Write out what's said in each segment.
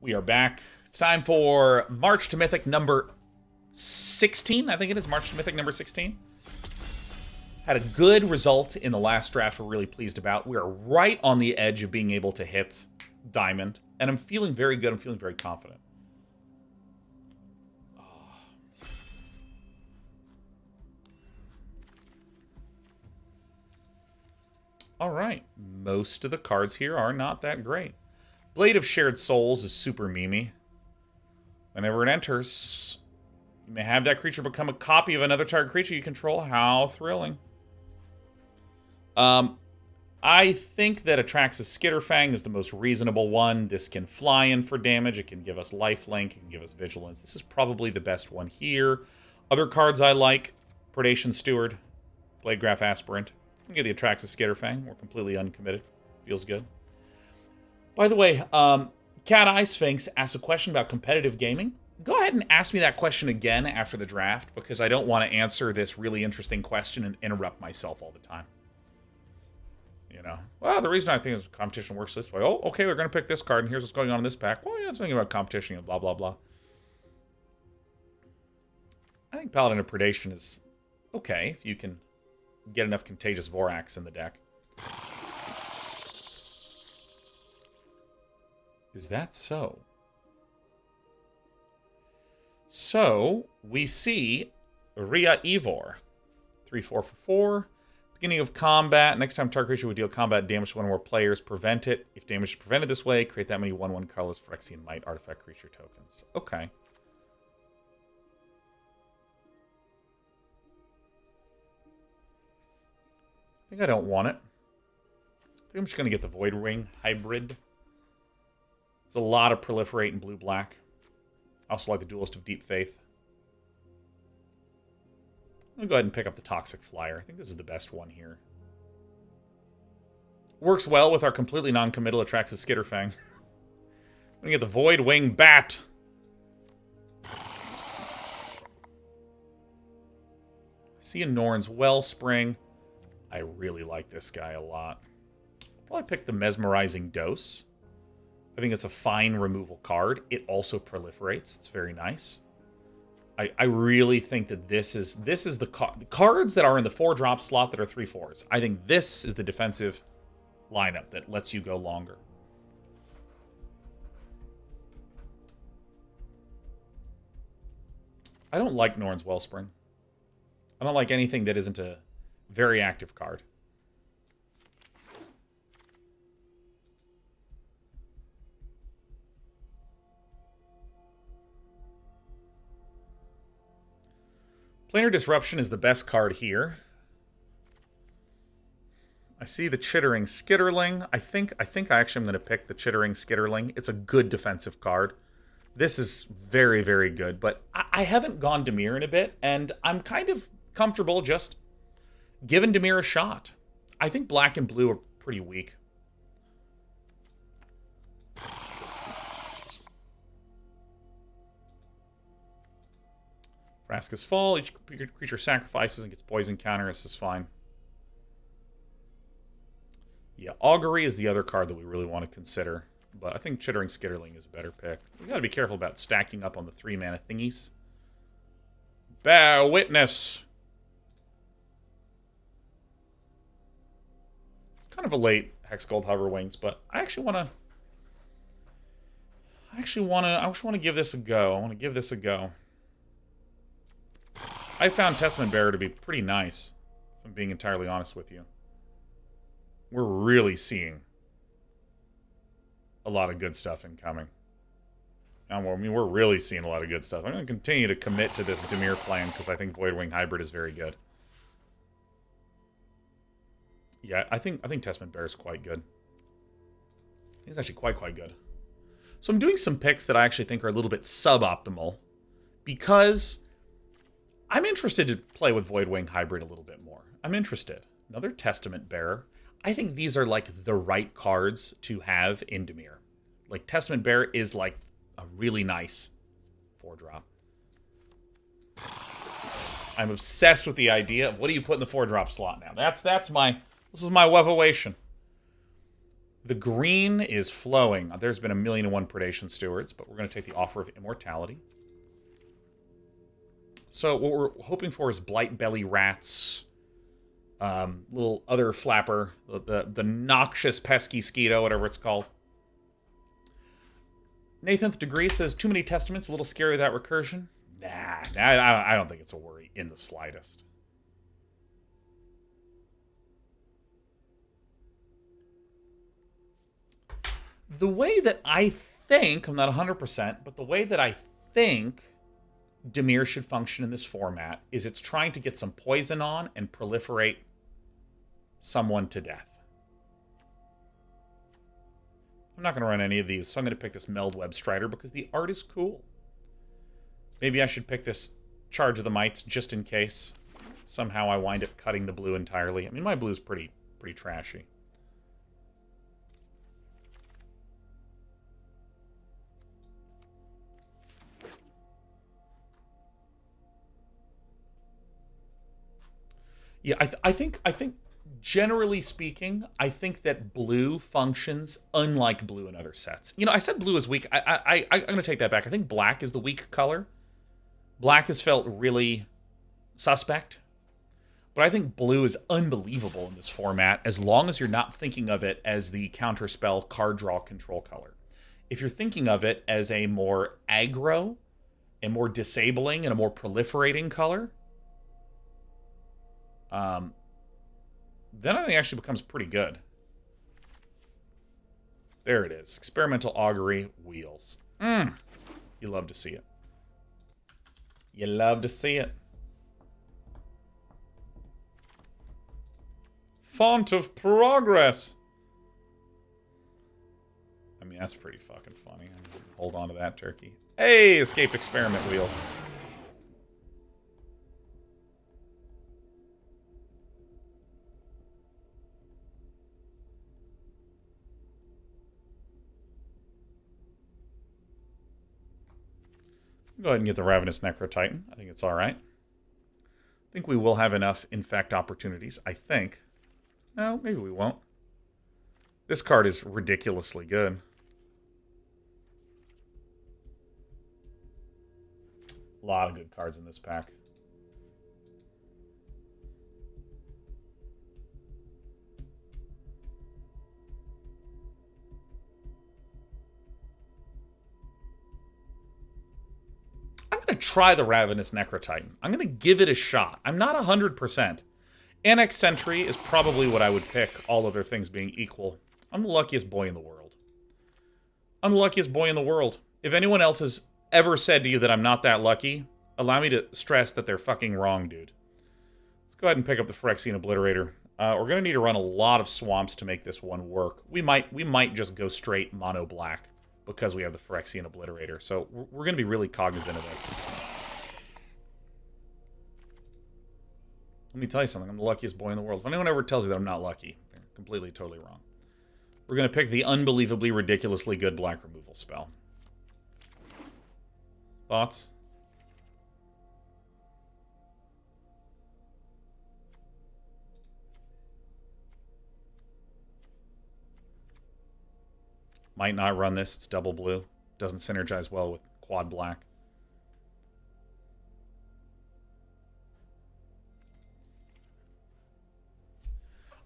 We are back. It's time for March to Mythic number 16. I think it is March to Mythic number 16. Had a good result in the last draft we're really pleased about. We are right on the edge of being able to hit Diamond. And I'm feeling very good. I'm feeling very confident. Alright. Most of the cards here are not that great. Blade of Shared Souls is super memey. Whenever it enters, you may have that creature become a copy of another target creature you control. How thrilling. I think that Atrax's Skitterfang is the most reasonable one. This can fly in for damage. It can give us lifelink. It can give us vigilance. This is probably the best one here. Other cards I like, Predation Steward, Bladegraph Aspirant. I'm going to get the Atrax's Skitterfang. We're completely uncommitted. Feels good. By the way, Cat Eye Sphinx asked a question about competitive gaming. Go ahead and ask me that question again after the draft, because I don't want to answer this really interesting question and interrupt myself all the time. You know, well, the reason I think is competition works this way. Oh, okay, we're going to pick this card, and here's what's going on in this pack. Well, yeah, it's thinking about competition and blah, blah, blah. I think Paladin of Predation is okay if you can get enough Contagious Vorax in the deck. Is that so? So, we see Ria Ivor. 3-4 for 4. Beginning of combat. Next time target creature would deal combat damage to one or more players, prevent it. If damage is prevented this way, create that many 1/1 colorless Phyrexian Might artifact creature tokens. Okay. I think I don't want it. I think I'm just going to get the Voidwing hybrid. There's a lot of Proliferate in blue-black. I also like the Duelist of Deep Faith. I'm going to go ahead and pick up the Toxic Flyer. I think this is the best one here. Works well with our completely non-committal Atrax's Skitterfang. I'm going to get the Voidwing Bat. See a Norn's Wellspring. I really like this guy a lot. Probably pick the Mesmerizing Dose. I think it's a fine removal card. It also proliferates. It's very nice. I really think that this is the cards that are in the 4-drop slot that are 3/4s. I think this is the defensive lineup that lets you go longer. I don't like Norn's Wellspring. I don't like anything that isn't a very active card. Planar Disruption is the best card here. I see the Chittering Skitterling. I think I actually am going to pick the Chittering Skitterling. It's a good defensive card. This is very, very good, but I haven't gone Dimir in a bit, and I'm kind of comfortable just giving Dimir a shot. I think black and blue are pretty weak. Vraska's Fall. Each creature sacrifices and gets poison counter. This is fine. Yeah, Augury is the other card that we really want to consider. But I think Chittering Skitterling is a better pick. We got to be careful about stacking up on the 3-mana thingies. Bear Witness. It's kind of a late Hexgold Hoverwings, but I actually want to... I just want to give this a go. I want to give this a go. I found Testament Bearer to be pretty nice, if I'm being entirely honest with you. We're really seeing a lot of good stuff incoming. I mean, we're really seeing a lot of good stuff. I'm going to continue to commit to this Dimir plan because I think Voidwing Hybrid is very good. Yeah, I think Testament Bearer is quite good. He's actually quite good. So I'm doing some picks that I actually think are a little bit suboptimal because I'm interested to play with Voidwing Hybrid a little bit more. I'm interested. Another Testament Bearer. I think these are like the right cards to have in Dimir. Like Testament Bearer is like a really nice 4-drop. I'm obsessed with the idea of what do you put in the 4-drop slot now. This is my Weavation. The green is flowing. There's been 1,000,001 Predation Stewards, but we're going to take the Offer of Immortality. So what we're hoping for is Blight Belly Rats, little other flapper, the noxious pesky skeeto, whatever it's called. Nathan's Degree says, too many Testaments, a little scary without recursion. Nah, I don't think it's a worry in the slightest. The way that I think, I'm not 100%, but the way that I think Dimir should function in this format is it's trying to get some poison on and proliferate someone to death. I'm not going to run any of these, so I'm going to pick this Meldweb Strider because the art is cool. Maybe I should pick this Charge of the Mites just in case somehow I wind up cutting the blue entirely. I mean, my blue's pretty trashy. Yeah, I think generally speaking, I think that blue functions unlike blue in other sets. You know, I said blue is weak. I'm going to take that back. I think black is the weak color. Black has felt really suspect. But I think blue is unbelievable in this format as long as you're not thinking of it as the counterspell card draw control color. If you're thinking of it as a more aggro, a more disabling, and a more proliferating color, then I think it actually becomes pretty good. There it is. Experimental Augury Wheels. You love to see it. You love to see it. Font of Progress. I mean, that's pretty fucking funny. Hold on to that, turkey. Hey, Escape Experiment Wheel. Go ahead and get the Ravenous Necrotitan. I think it's all right. I think we will have enough Infect opportunities. I think. No, maybe we won't. This card is ridiculously good. A lot of good cards in this pack. I'm going to try the Ravenous Necrotitan. I'm going to give it a shot. I'm not 100%. Annex Sentry is probably what I would pick, all other things being equal. I'm the luckiest boy in the world. I'm the luckiest boy in the world. If anyone else has ever said to you that I'm not that lucky, allow me to stress that they're fucking wrong, dude. Let's go ahead and pick up the Phyrexian Obliterator. We're going to need to run a lot of swamps to make this one work. We might just go straight mono black because we have the Phyrexian Obliterator. So we're going to be really cognizant of this. Let me tell you something. I'm the luckiest boy in the world. If anyone ever tells you that I'm not lucky, they're completely, totally wrong. We're going to pick the unbelievably, ridiculously good black removal spell. Thoughts? Might not run this. It's double blue. Doesn't synergize well with quad black.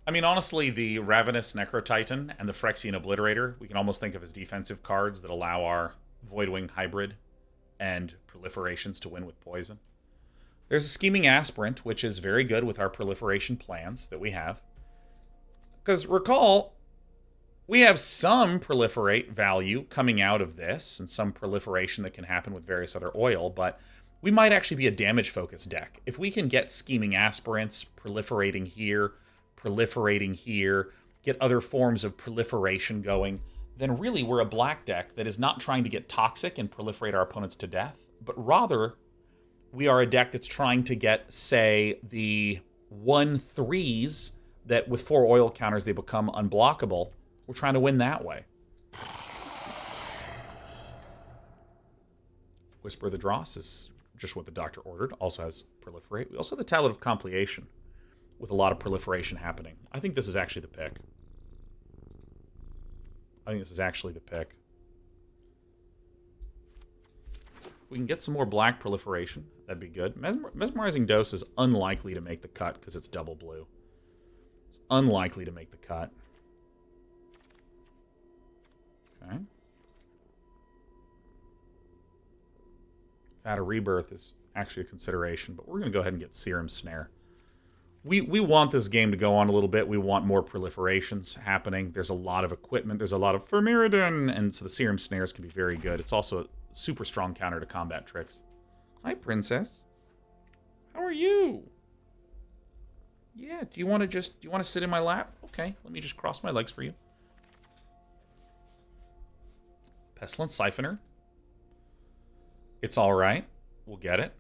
I mean, honestly, the Ravenous Necrotitan and the Phyrexian Obliterator, we can almost think of as defensive cards that allow our Voidwing hybrid and proliferations to win with poison. There's a Scheming Aspirant, which is very good with our proliferation plans that we have. Because recall, we have some proliferate value coming out of this, and some proliferation that can happen with various other oil, but we might actually be a damage-focused deck. If we can get Scheming Aspirants proliferating here, get other forms of proliferation going, then really we're a black deck that is not trying to get toxic and proliferate our opponents to death, but rather we are a deck that's trying to get, say, the 1/3s that with 4 oil counters they become unblockable. We're trying to win that way. Whisper of the Dross is just what the doctor ordered. Also has Proliferate. We also have the Tablet of Compleation with a lot of proliferation happening. I think this is actually the pick. I think this is actually the pick. If we can get some more black proliferation, that'd be good. Mesmerizing Dose is unlikely to make the cut because it's double blue. It's unlikely to make the cut. Okay. Fata Rebirth is actually a consideration, but we're going to go ahead and get Serum Snare. We want this game to go on a little bit. We want more proliferations happening. There's a lot of equipment. There's a lot of Firmiridan, and so the Serum Snares can be very good. It's also a super strong counter to combat tricks. Hi, Princess. How are you? Yeah, do you want to sit in my lap? Okay, let me just cross my legs for you. Pestilent Siphoner. It's all right. We'll get it.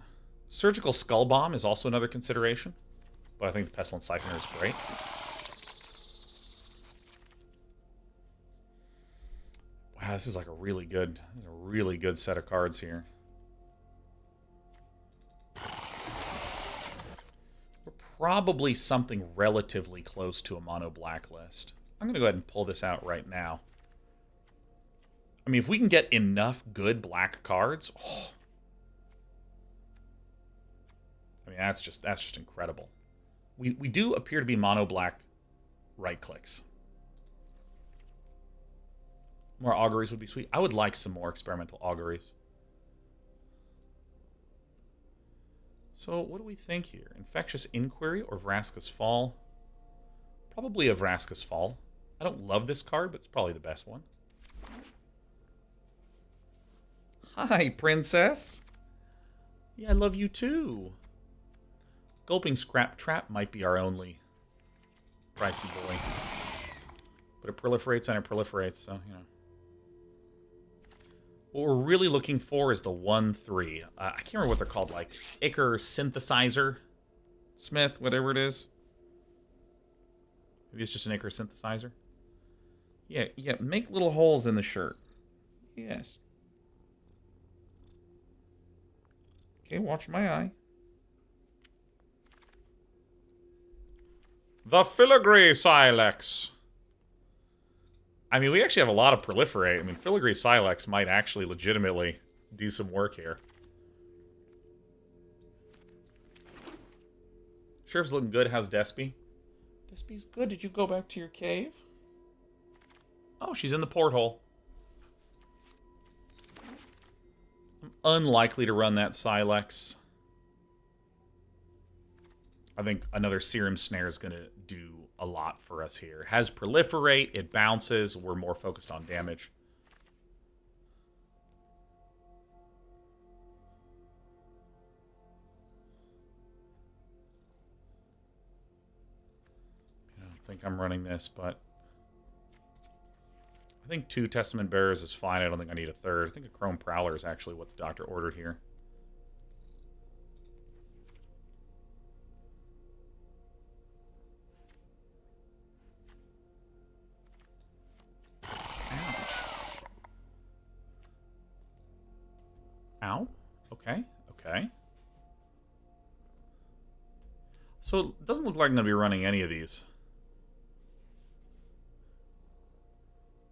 Surgical Skull Bomb is also another consideration, but I think the Pestilent Siphoner is great. Wow, this is like a really good set of cards here. We're probably something relatively close to a mono black list. I'm going to go ahead and pull this out right now. I mean, if we can get enough good black cards, oh. I mean, that's just incredible. We do appear to be mono black right clicks. More auguries would be sweet. I would like some more experimental auguries. So what do we think here? Infectious Inquiry or Vraska's Fall? Probably a Vraska's Fall. I don't love this card, but it's probably the best one. Hi, Princess. Yeah, I love you too. Gulping Scrap Trap might be our only pricey boy. But it proliferates and it proliferates, so, you know. What we're really looking for is the 1/3. I can't remember what they're called, like Ichor Synthesizer Smith, whatever it is. Maybe it's just an Ichor Synthesizer. Yeah, make little holes in the shirt. Yes. Okay, watch my eye. The Filigree Sylex. I mean, we actually have a lot of proliferate. I mean, Filigree Sylex might actually legitimately do some work here. Sheriff's looking good. How's Despy? Despy's good. Did you go back to your cave? Oh, she's in the porthole. I'm unlikely to run that Sylex. I think another Serum Snare is going to do a lot for us here. It has Proliferate, it bounces, we're more focused on damage. I don't think I'm running this, but I think 2 Testament Bearers is fine. I don't think I need a third. I think a Chrome Prowler is actually what the doctor ordered here. Ow. Okay. So it doesn't look like I'm going to be running any of these.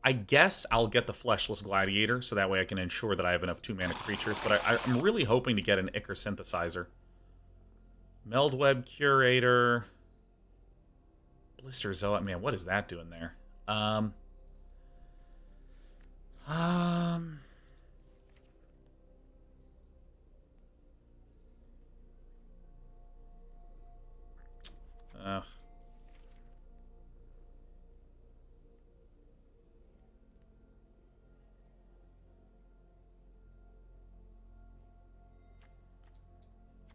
I guess I'll get the Fleshless Gladiator, so that way I can ensure that I have enough 2-mana creatures, but I'm really hoping to get an Ichor Synthesizer. Meldweb Curator. Blister Zoa. Man, what is that doing there?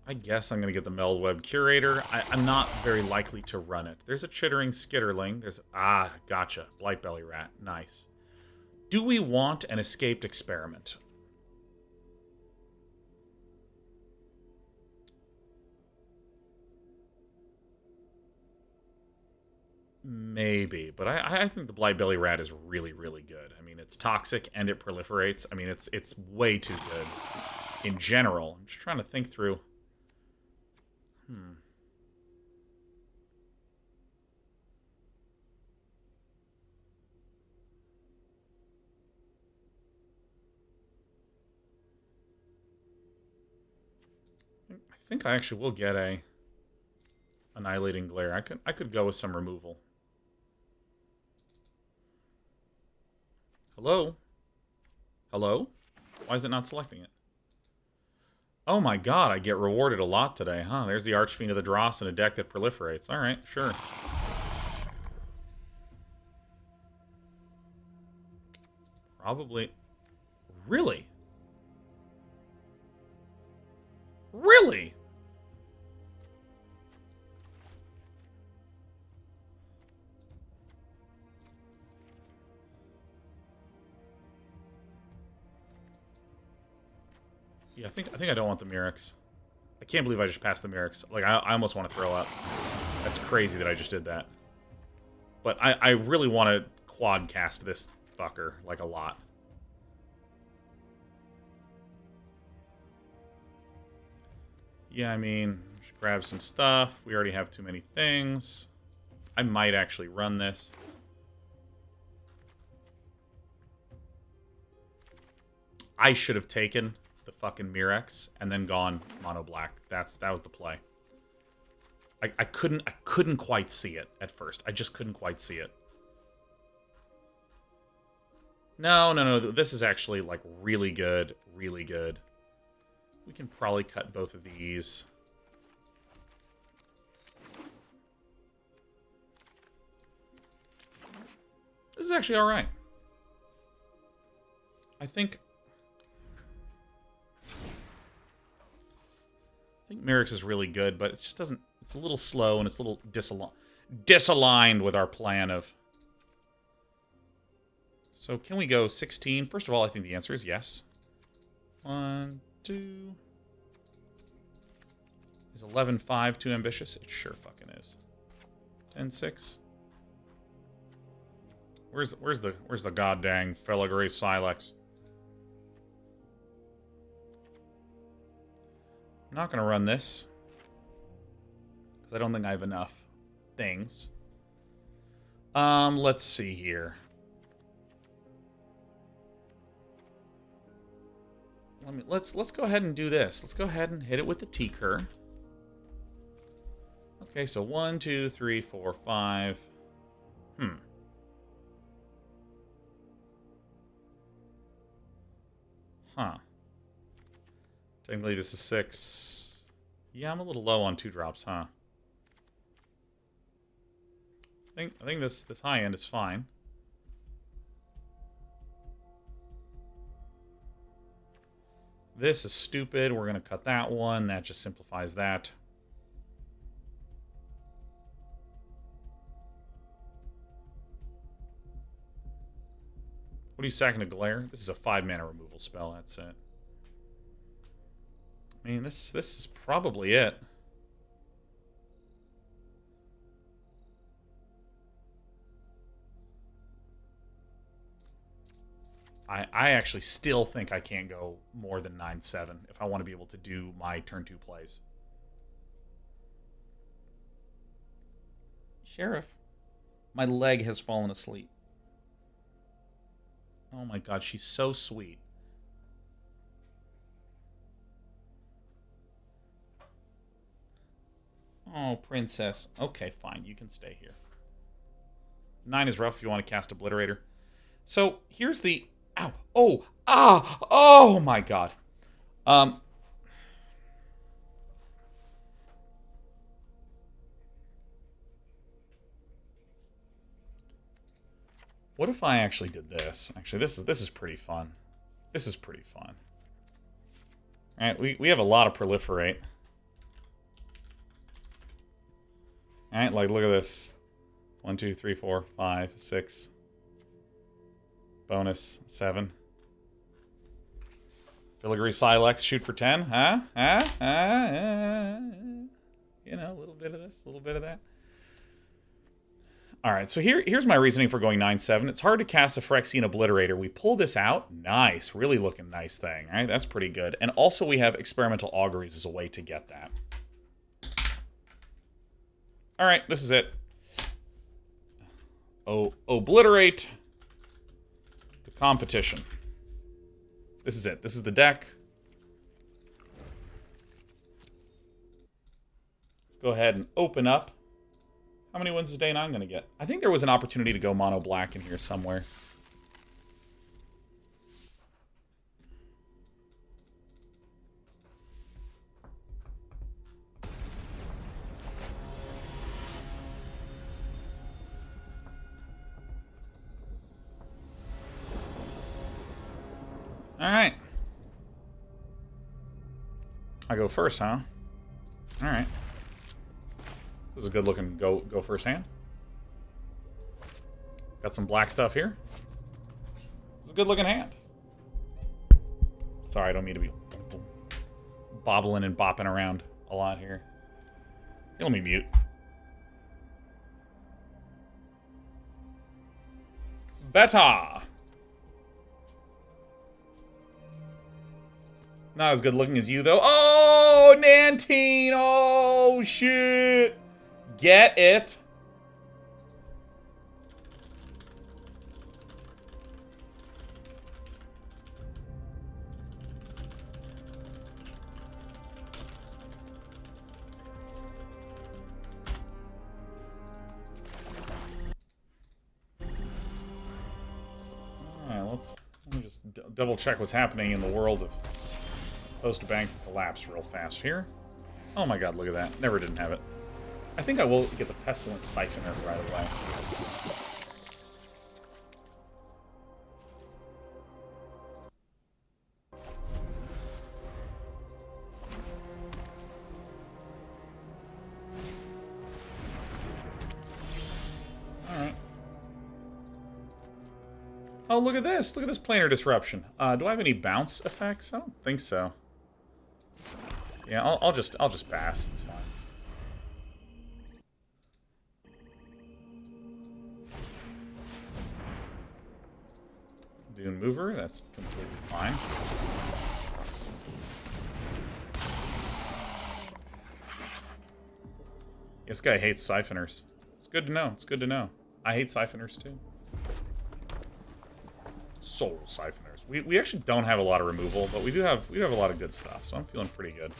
I guess I'm going to get the Meldweb Curator. I'm not very likely to run it. There's a Chittering Skitterling. Gotcha. Blightbelly Rat. Nice. Do we want an Escaped Experiment? Maybe, but I think the Blightbelly Rat is really, really good. I mean, it's toxic and it proliferates. I mean, it's way too good in general. I'm just trying to think through. think I actually will get a Annihilating Glare. I could go with some removal. Hello? Hello? Why is it not selecting it? Oh my god, I get rewarded a lot today, huh? There's the Archfiend of the Dross in a deck that proliferates. Alright, sure. Probably. Really? Really? Yeah, I think I don't want the Mythics. I can't believe I just passed the Mythics. Like, I almost want to throw up. That's crazy that I just did that. But I really want to quad cast this fucker, like, a lot. Yeah, I mean, should grab some stuff. We already have too many things. I might actually run this. I should have taken the fucking Mythics and then gone mono black. That was the play. I couldn't quite see it at first. I just couldn't quite see it. No. This is actually, like, really good. Really good. We can probably cut both of these. This is actually alright. I think Mythics is really good, but it just doesn't... It's a little slow, and it's a little disaligned with our plan of... So, can we go 16? First of all, I think the answer is yes. 1, 2... Is 11-5 too ambitious? It sure fucking is. 10-6. Where's the goddamn filigree Sylex? I'm not gonna run this because I don't think I have enough things. Let's see here. Let's go ahead and do this. Let's go ahead and hit it with the T-Cur. Okay, so 1, 2, 3, 4, 5. Huh. Technically, this is 6. Yeah, I'm a little low on 2-drops, huh? I think this high end is fine. This is stupid. We're gonna cut that one. That just simplifies that. What are you sacking a Glare? This is a 5-mana removal spell, that's it. I mean, this is probably it. I actually still think I can't go more than 9-7 if I want to be able to do my turn 2 plays. Sheriff, my leg has fallen asleep. Oh my god, she's so sweet. Oh, princess. Okay, fine. You can stay here. 9 is rough if you want to cast Obliterator. So, here's the... Ow! Oh! Ah! Oh my god. What if I actually did this? Actually, this is pretty fun. This is pretty fun. Alright, we have a lot of proliferate. Alright, like, look at this. 1, 2, 3, 4, 5, 6. Bonus, 7. Filigree Sylex, shoot for 10. Huh? You know, a little bit of this, a little bit of that. Alright, so here's my reasoning for going 9-7. It's hard to cast a Phyrexia Obliterator. We pull this out. Nice. Really looking nice thing. Right? That's pretty good. And also we have Experimental Auguries as a way to get that. Alright, this is it. Obliterate the competition. This is it. This is the deck. go ahead and open up. How many wins is day 9 going to get? I think there was an opportunity to go mono black in here somewhere. Alright. I go first, huh? Alright. This is a good looking go first hand. Got some black stuff here. This is a good looking hand. Sorry, I don't mean to be bobbling and bopping around a lot here. Let me mute. Beta! Not as good looking as you, though. Oh, Nantine! Oh, shit! Get it? Alright, let me just double check what's happening in the world of post-bank collapse real fast here. Oh my god, look at that. Never didn't have it. I think I will get the Pestilent Siphoner right away. Alright. Oh, look at this. Look at this planar disruption. Do I have any bounce effects? I don't think so. Yeah, I'll just pass. It's fine. Dune Mover, that's completely fine. This guy hates Siphoners. It's good to know. It's good to know. I hate Siphoners too. Soul Siphoners. We actually don't have a lot of removal, but we do have a lot of good stuff, so I'm feeling pretty good.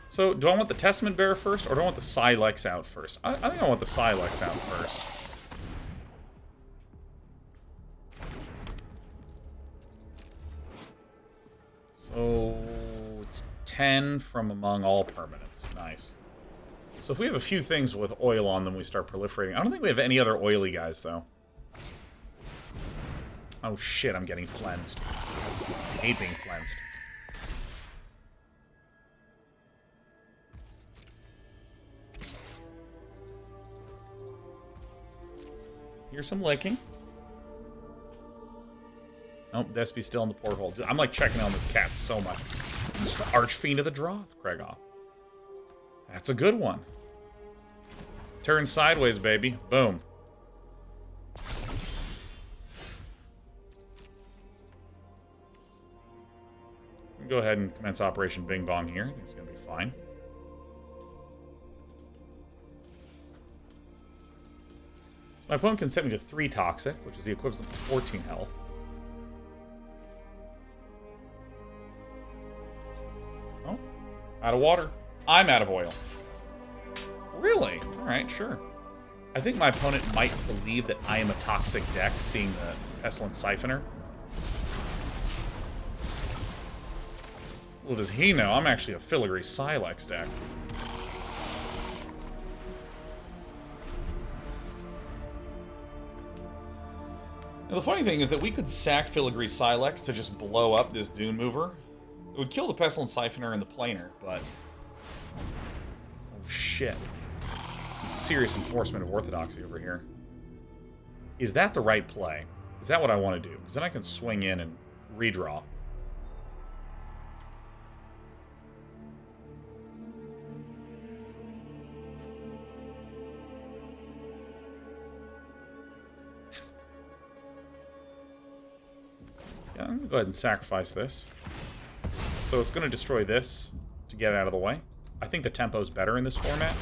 So, do I want the Testament Bearer first, or do I want the Sylex out first? I think I want the Sylex out first. So, it's 10 from among all permanents. Nice. So if we have a few things with oil on them, we start proliferating. I don't think we have any other oily guys, though. Oh shit, I'm getting flensed. I hate being flensed. Here's some licking. Nope, Despy's still in the porthole. Dude, I'm like checking on this cat so much. It's the Archfiend of the Droth, Kregoth. That's a good one. Turn sideways, baby. Boom. Go ahead and commence Operation Bing Bong here. I think it's going to be fine. So my opponent can set me to 3 toxic, which is the equivalent of 14 health. Oh, out of water. I'm out of oil. Really? Alright, sure. I think my opponent might believe that I am a toxic deck, seeing the Pestilent Siphoner. Well, does he know? I'm actually a filigree Sylex deck. Now, the funny thing is that we could sack filigree Sylex to just blow up this Dune Mover. It would kill the Pestilent Siphoner and the Planar, but... oh, shit. Some serious enforcement of orthodoxy over here. Is that the right play? Is that what I want to do? Because then I can swing in and redraw. Yeah, I'm going to go ahead and sacrifice this. So it's going to destroy this to get it out of the way. I think the tempo's better in this format.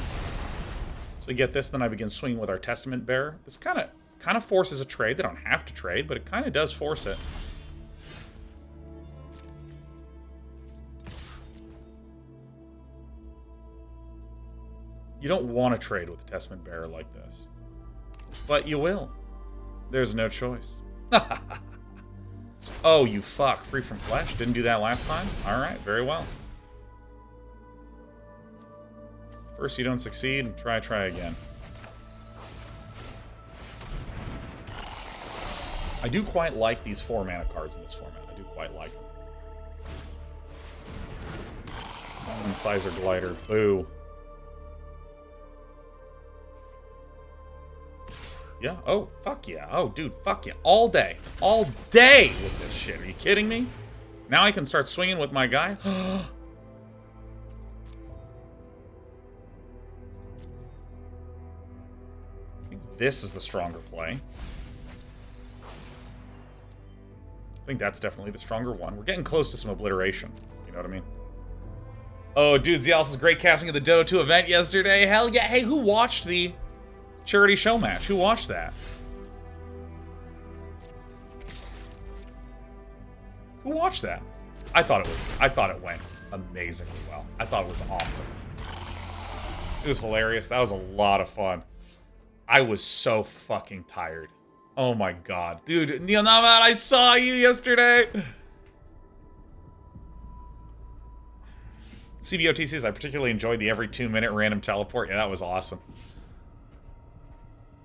So we get this, then I begin swinging with our Testament Bearer. This kind kind of forces a trade. They don't have to trade, but it kind of does force it. You don't want to trade with a Testament Bearer like this. But you will. There's no choice. Oh, you fuck. Free from Flesh? Didn't do that last time? Alright, very well. First you don't succeed, try again. I do quite like these 4 mana cards in this format. I do quite like them. Incisor Glider. Boo. Yeah. Oh, fuck yeah. Oh, dude, fuck yeah. All day. All day with this shit. Are you kidding me? Now I can start swinging with my guy? I think this is the stronger play. I think that's definitely the stronger one. We're getting close to some obliteration. You know what I mean? Oh, dude, Zealous is great casting of the Dota 2 event yesterday. Hell yeah. Hey, who watched the charity show match? Who watched that? Who watched that? I thought it went amazingly well. I thought it was awesome. It was hilarious. That was a lot of fun. I was so fucking tired. Oh my god. Dude, Neil Navat, I saw you yesterday! CBOT says, I particularly enjoyed the every 2-minute random teleport. Yeah, that was awesome.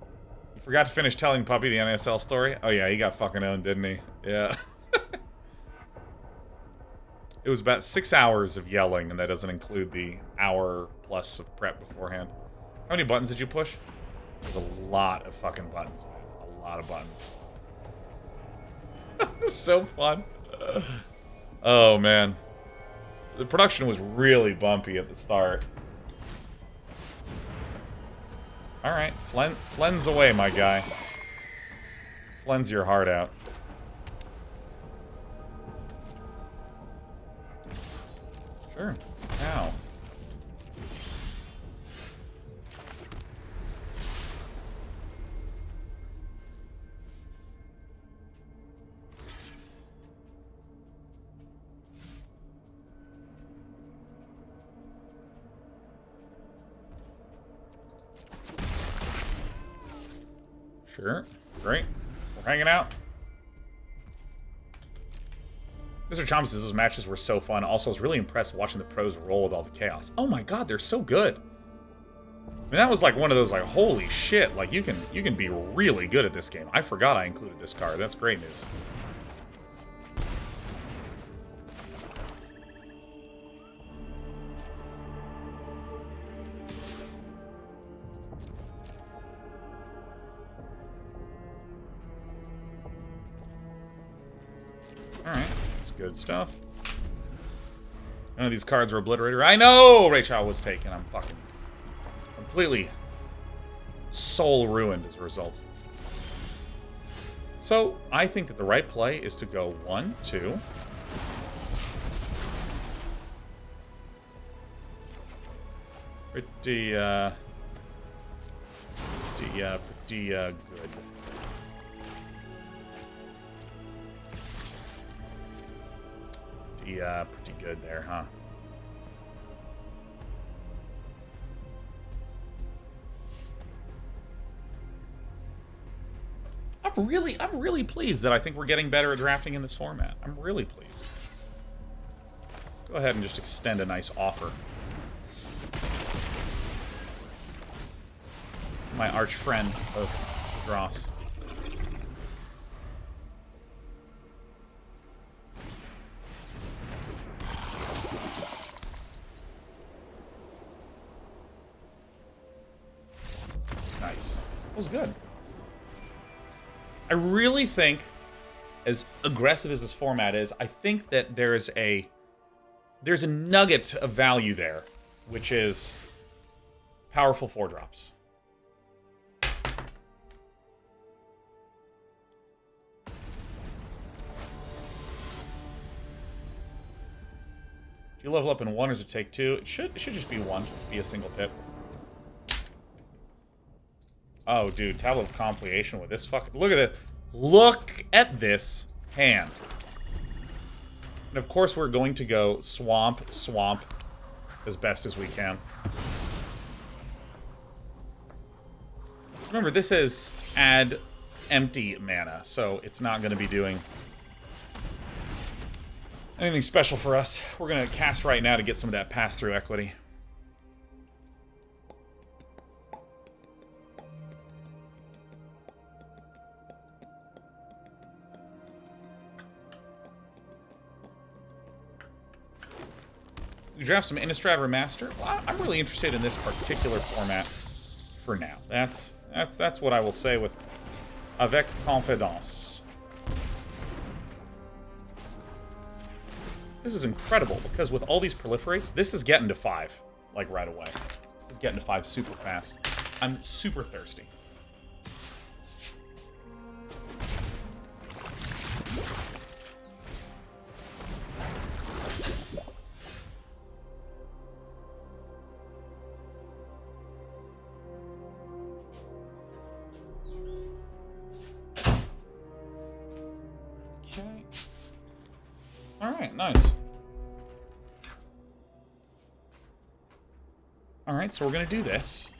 You forgot to finish telling Puppy the NSL story? Oh yeah, he got fucking owned, didn't he? Yeah. It was about 6 hours of yelling, and that doesn't include the hour plus of prep beforehand. How many buttons did you push? There's a lot of fucking buttons, man. A lot of buttons. So fun. Oh, man. The production was really bumpy at the start. Alright, Flen's away, my guy. Flen's your heart out. Sure. Ow. Sure. Great. We're hanging out. Mr. Chomp says those matches were so fun. Also, I was really impressed watching the pros roll with all the chaos. Oh my god, they're so good. I mean, that was like one of those, like, holy shit. Like, you can be really good at this game. I forgot I included this card. That's great news. Alright. Good stuff. None of these cards are Obliterator. I know Rachel was taken. I'm fucking completely soul ruined as a result. So, I think that the right play is to go 1, 2. Pretty good. Yeah, pretty good there, huh? I'm really pleased that I think we're getting better at drafting in this format. I'm really pleased. Go ahead and just extend a nice offer. My arch friend of Dross. Nice. That was good. I really think, as aggressive as this format is, I think that there's a nugget of value there, which is powerful 4-drops. Do you level up in 1 or does it take 2? It should just be 1. Be a single pip. Oh, dude, Tablet of Completion with this fucking... Look at it. Look at this hand. And of course we're going to go swamp, swamp as best as we can. Remember, this is add empty mana, so it's not going to be doing anything special for us. We're going to cast right now to get some of that pass-through equity. We draft some Innistrad Remaster. Well, I'm really interested in this particular format for now. That's what I will say with avec confidence. This is incredible because with all these proliferates, this is getting to 5 like right away. This is getting to 5 super fast. I'm super thirsty. Alright, nice. Alright, so we're going to do this.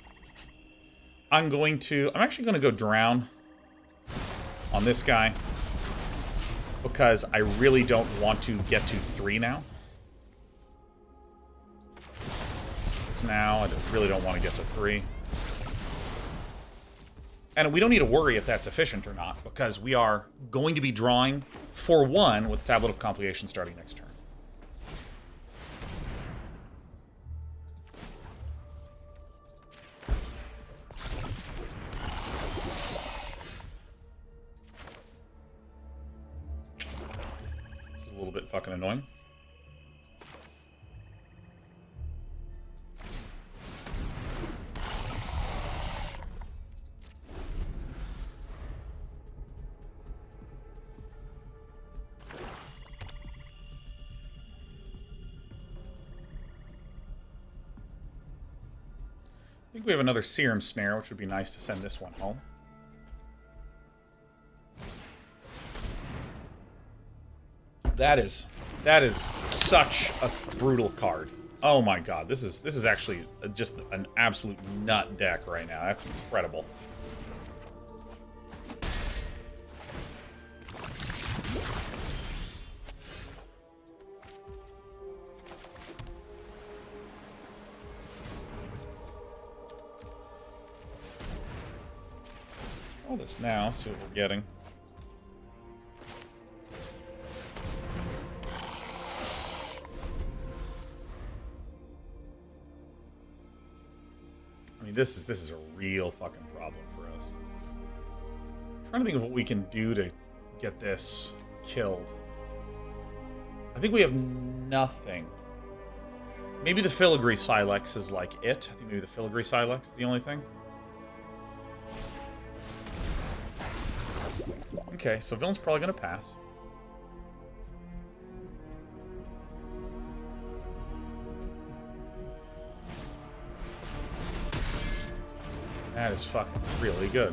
I'm actually going to go drown on this guy. Because I really don't want to get to 3 now. I really don't want to get to 3. And we don't need to worry if that's efficient or not, because we are going to be drawing for 1 with Tablet of Completion starting next turn. This is a little bit fucking annoying. I think we have another Serum Snare, which would be nice to send this one home. That is such a brutal card. Oh my god, this is actually just an absolute nut deck right now. That's incredible. All this now, see what we're getting. I mean, this is a real fucking problem for us. I'm trying to think of what we can do to get this killed. I think we have nothing. Maybe the Filigree Sylex is like it. I think maybe the Filigree Sylex is the only thing. Okay, so Villain's probably going to pass. That is fucking really good.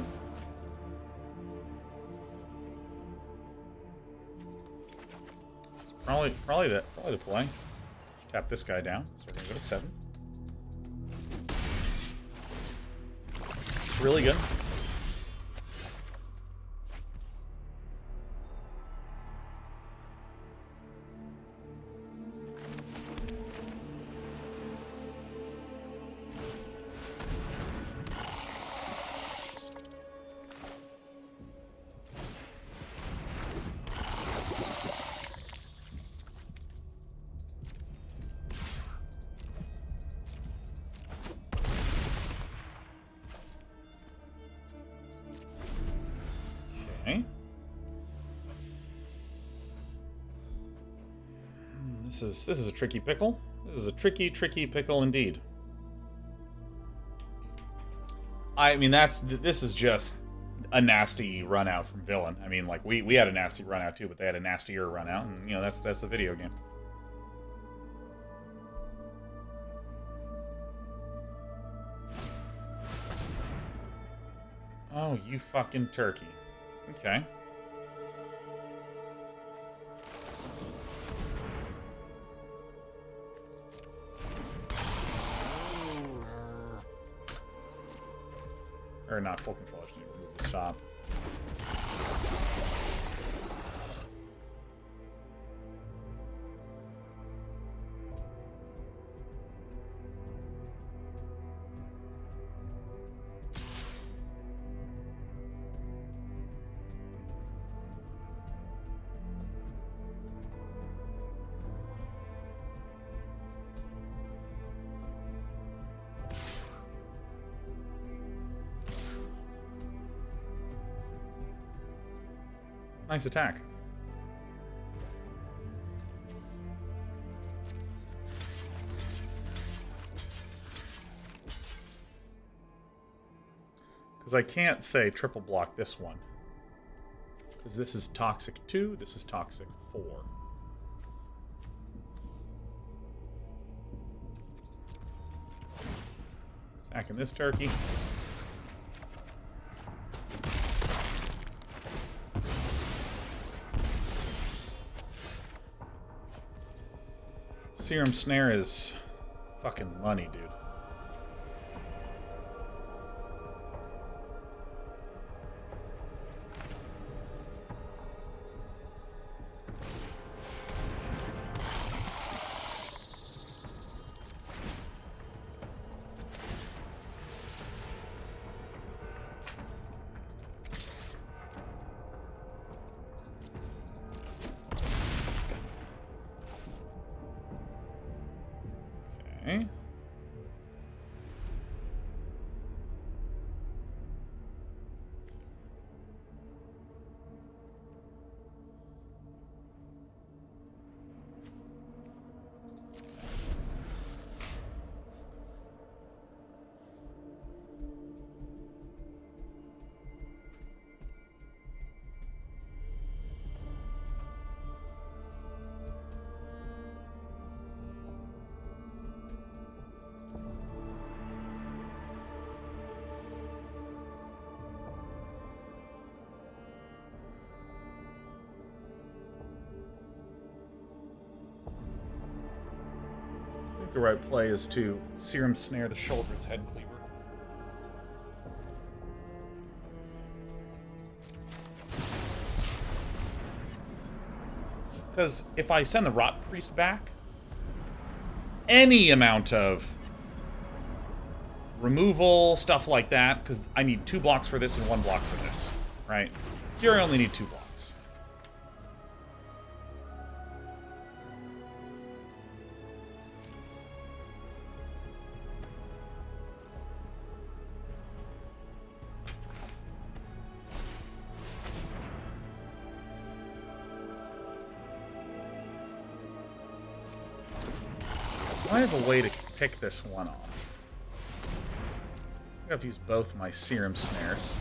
This is probably the play. Tap this guy down, so we're going to go to 7. Really good. This is a tricky pickle. This is a tricky pickle indeed. I mean, this is just a nasty run out from Villain. I mean, like we had a nasty run out too, but they had a nastier run out, and you know that's the video game. Oh, you fucking turkey. Okay. Or not full control, I just need to remove the stop. Nice attack. Because I can't say triple block this one. Because this is toxic 2, this is toxic 4. Sacking this turkey. Serum Snare is fucking money, dude. Okay. The right play is to Serum Snare the Shoulder's Head Cleaver. Because if I send the Rot Priest back, any amount of removal, stuff like that, because I need 2 blocks for this and 1 block for this, right? Here I only need 2 blocks. I have a way to pick this one off. I have to use both my Serum Snares.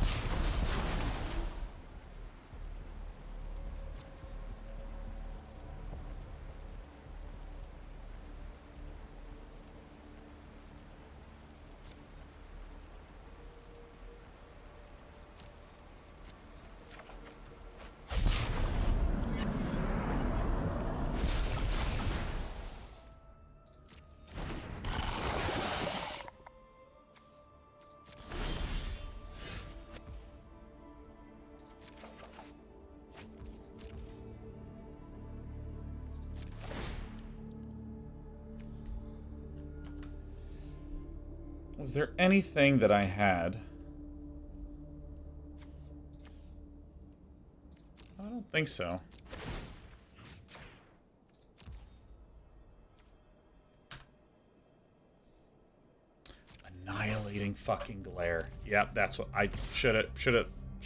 Was there anything that I had? I don't think so. Annihilating fucking glare. Yep, that's what I should have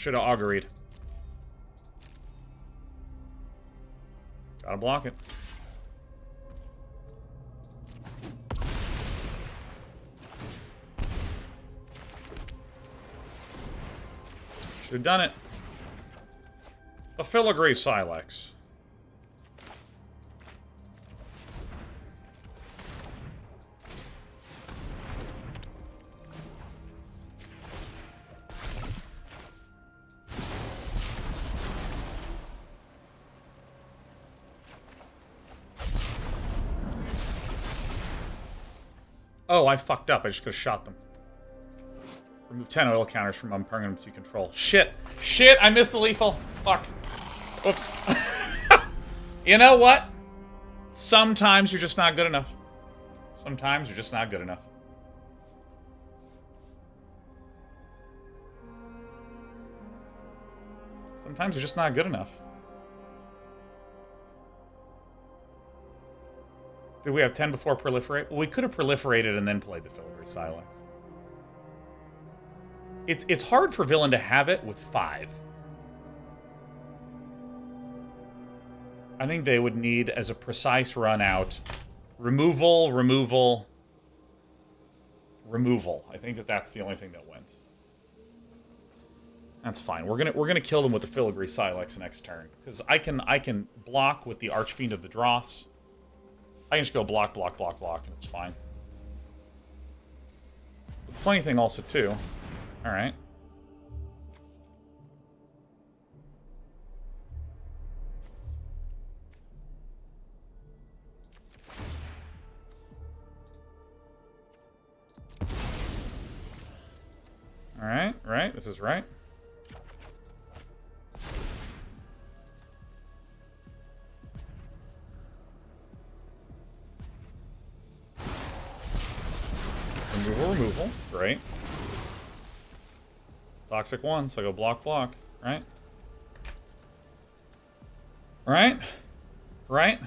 auguried. Gotta block it. Should have done it. The Filigree Sylex. Oh, I fucked up. I just could have shot them. Remove 10 oil counters from permanent to control. Shit. Shit, I missed the lethal. Fuck. Whoops. You know what? Sometimes you're just not good enough. Sometimes you're just not good enough. Sometimes you're just not good enough. Did we have 10 before proliferate? Well, we could have proliferated and then played the filigree Sylex. It's hard for villain to have it with 5. I think they would need, as a precise run out, removal, removal, removal. I think that's the only thing that wins. That's fine. We're gonna kill them with the filigree Sylex next turn because I can block with the Archfiend of the Dross. I can just go block, block, block, block, and it's fine. But the funny thing also too. All right. All right, right. This is right. Removal. Great. Toxic 1, so I go block, block. Right? Right? Right?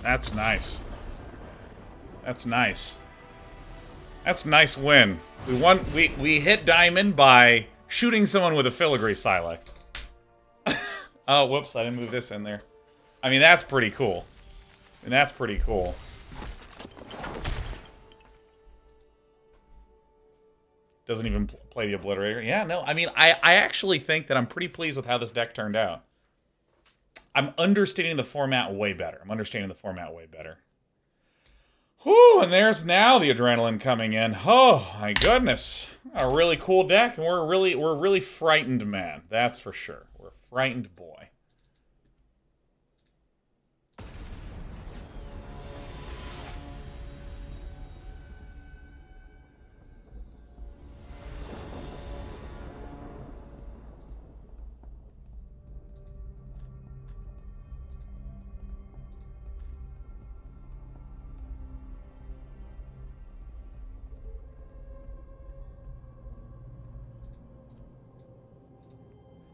That's nice. That's nice. That's a nice win. We won. We hit diamond by shooting someone with a filigree Sylex. Oh, whoops! I didn't move this in there. I mean, that's pretty cool. And that's pretty cool. Doesn't even play the Obliterator. Yeah, no. I mean, I actually think that I'm pretty pleased with how this deck turned out. I'm understanding the format way better. Whew, and there's now the adrenaline coming in. Oh, my goodness. A really cool deck, and we're really frightened, man. That's for sure. We're a frightened boy.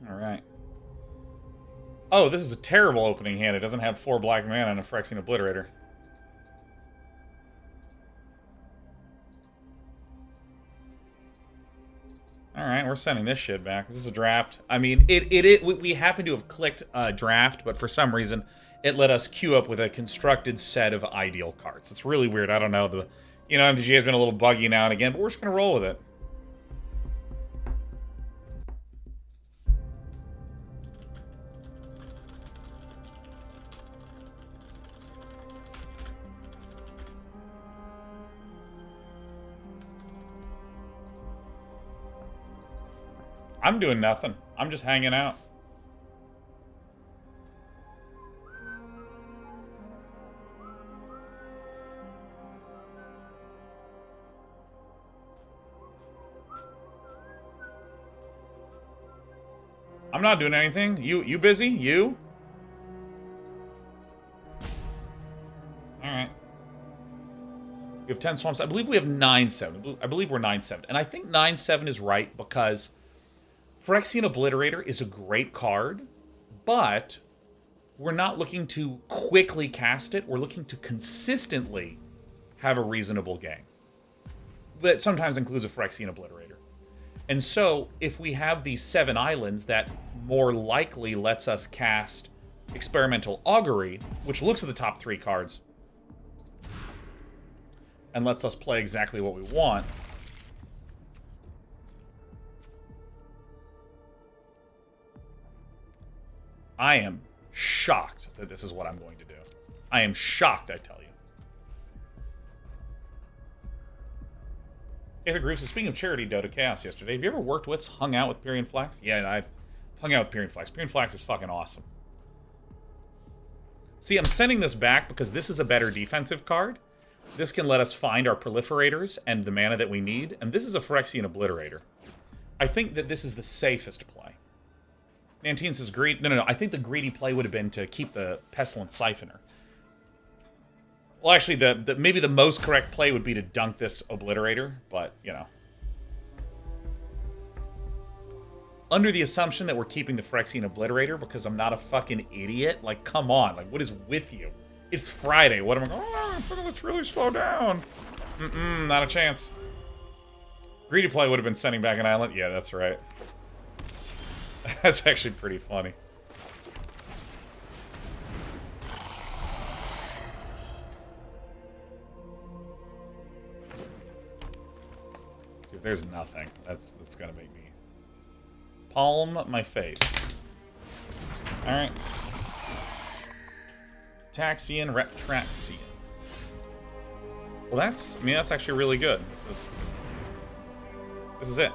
Alright. Oh, this is a terrible opening hand. It doesn't have 4 black mana and a Phyrexia Obliterator. Alright, we're sending this shit back. This is a draft. I mean, we happen to have clicked draft, but for some reason, it let us queue up with a constructed set of ideal cards. It's really weird. I don't know. MTG has been a little buggy now and again, but we're just going to roll with it. I'm doing nothing. I'm just hanging out. I'm not doing anything. You busy? You? Alright. We have 10 swamps. I believe we have 9-7. I believe we're 9-7. And I think 9-7 is right because Phyrexia Obliterator is a great card, but we're not looking to quickly cast it. We're looking to consistently have a reasonable game. That sometimes includes a Phyrexia Obliterator. And so, if we have these 7 islands, that more likely lets us cast Experimental Augury, which looks at the top 3 cards, and lets us play exactly what we want. I am shocked that this is what I'm going to do. I am shocked, I tell you. Hey, the Grooves, speaking of charity, Dota Chaos yesterday, have you ever worked with, hung out with Pyrian Flax? Yeah, I've hung out with Pyrian Flax. Pyrian Flax is fucking awesome. See, I'm sending this back because this is a better defensive card. This can let us find our proliferators and the mana that we need, and this is a Phyrexian Obliterator. I think that this is the safest play. Nantine says greed. No. I think the greedy play would have been to keep the Pestilent Siphoner. Well, actually, maybe the most correct play would be to dunk this Obliterator, but, you know. Under the assumption that we're keeping the Phyrexian Obliterator because I'm not a fucking idiot. Like, come on. Like, what is with you? It's Friday. What am I going, oh, let's really slow down. Not a chance. Greedy play would have been sending back an island. Yeah, that's right. That's actually pretty funny. Dude, there's nothing. That's gonna make me palm my face. Alright. Taxian, Reptraxian. Well, that's actually really good. This is it.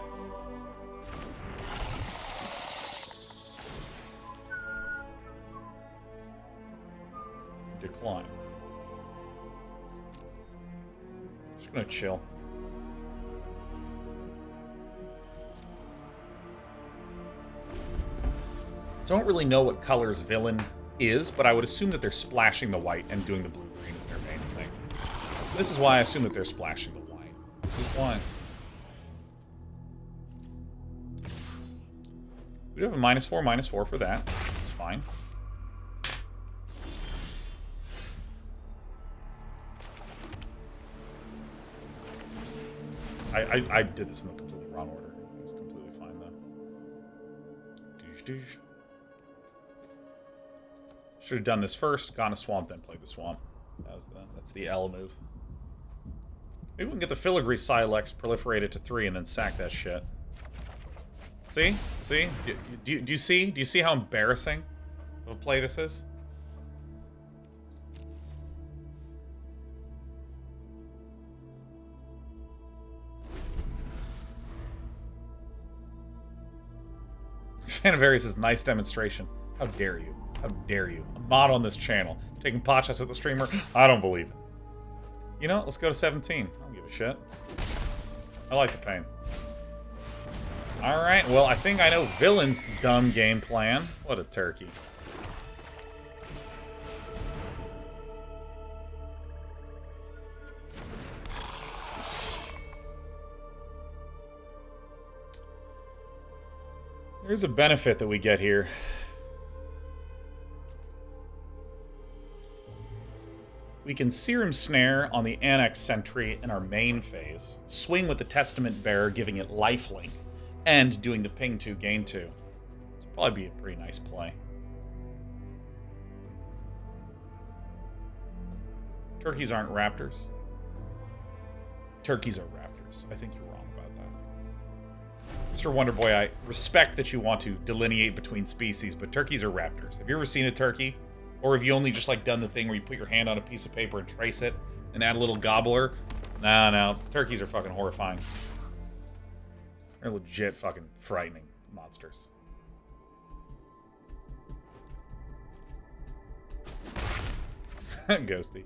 Decline. Just gonna chill. So I don't really know what color's villain is, but I would assume that they're splashing the white and doing the blue-green as their main thing. This is why I assume that they're splashing the white. This is why. We do have a -4/-4 for that. It's fine. I did this in the completely wrong order. It's completely fine, though. Should have done this first, gone to Swamp, then played the Swamp. That's the L move. Maybe we can get the Filigree Sylex, proliferate it to 3, and then sack that shit. See? See? Do you see? Do you see how embarrassing of a play this is? Fanavarius says, nice demonstration. How dare you? How dare you? I'm not on this channel. Taking pot shots at the streamer? I don't believe it. You know, let's go to 17. I don't give a shit. I like the pain. Alright, well, I think I know Villain's dumb game plan. What a turkey. There's a benefit that we get here. We can Serum Snare on the Annex Sentry in our main phase, swing with the Testament Bearer, giving it lifelink, and doing the ping 2, gain 2. This will probably be a pretty nice play. Turkeys aren't raptors. Turkeys are raptors. I think you're wrong about that. Mr. Wonderboy, I respect that you want to delineate between species, but turkeys are raptors. Have you ever seen a turkey? Or have you only just like done the thing where you put your hand on a piece of paper and trace it and add a little gobbler? No. Turkeys are fucking horrifying. They're legit fucking frightening monsters. Ghosty.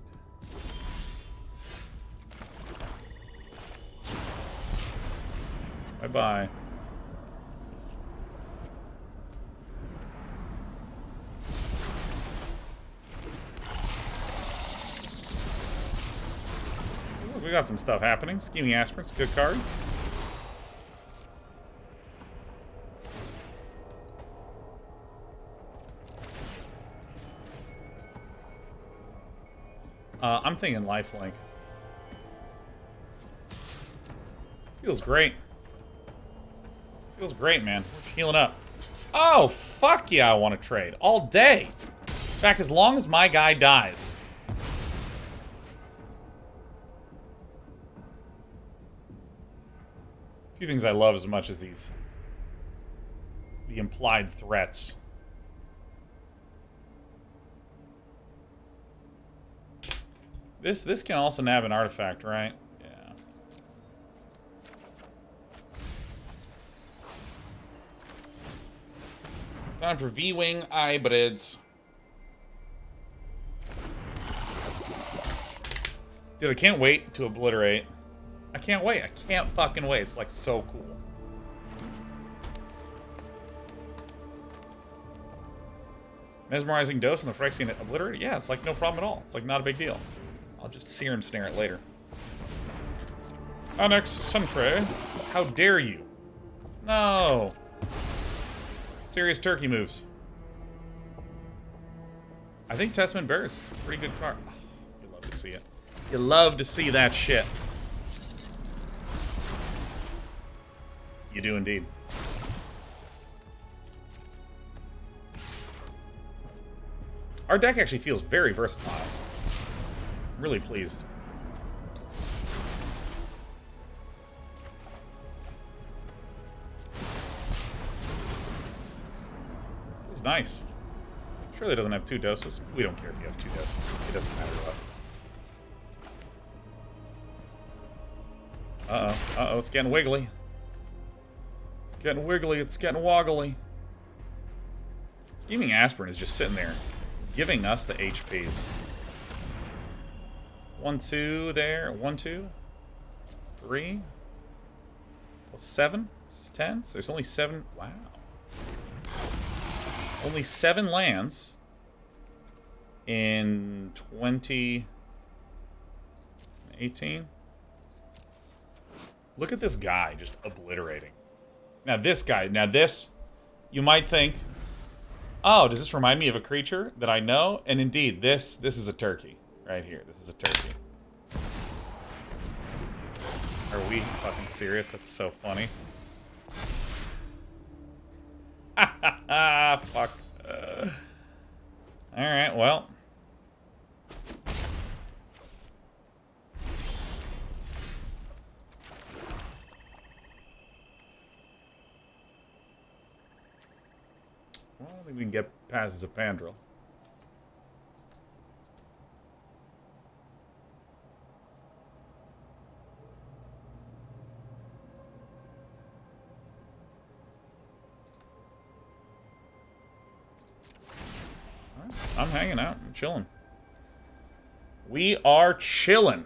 Bye-bye. We got some stuff happening. Scheming Aspirants, good card. I'm thinking lifelink. Feels great. Feels great, man. We're healing up. Oh, fuck yeah, I want to trade. All day. In fact, as long as my guy dies. A few things I love as much as the implied threats. This can also nab an artifact, right? Yeah. Time for V-Wing hybrids. Dude, I can't wait to obliterate. I can't wait. I can't fucking wait. It's like so cool. Mesmerizing dose on the Phyrexia Obliterator? Yeah, it's like no problem at all. It's like not a big deal. I'll just serum snare it later. Annex Sentry. How dare you? No. Serious turkey moves. I think Testament Bear's a pretty good card. Oh, you love to see it. You love to see that shit. You do indeed. Our deck actually feels very versatile. I'm really pleased. This is nice. Surely it doesn't have 2 doses. We don't care if he has 2 doses. It doesn't matter to us. Uh-oh. Uh-oh, it's getting wiggly. It's getting wiggly. It's getting woggly. Scheming Aspirin is just sitting there, giving us the HPs. 1, 2 there. 1, 2. 3. Plus 7. This is 10. So there's only 7. Wow. Only 7 lands in 2018. Look at this guy just obliterating. Now this guy, you might think, oh, does this remind me of a creature that I know? And indeed, this is a turkey right here. This is a turkey. Are we fucking serious? That's so funny. Fuck. Alright, well. Well, I think we can get past Zapandrel. I'm hanging out. I'm chilling. We are chilling.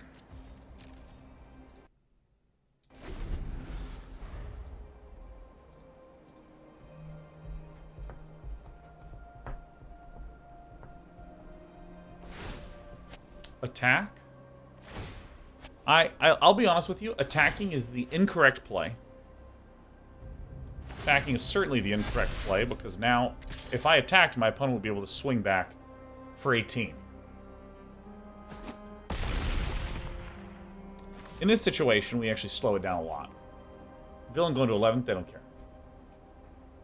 Attack? I'll be honest with you. Attacking is the incorrect play. Attacking is certainly the incorrect play, because now, if I attacked, my opponent would be able to swing back for 18. In this situation, we actually slow it down a lot. Villain going to 11th, they don't care.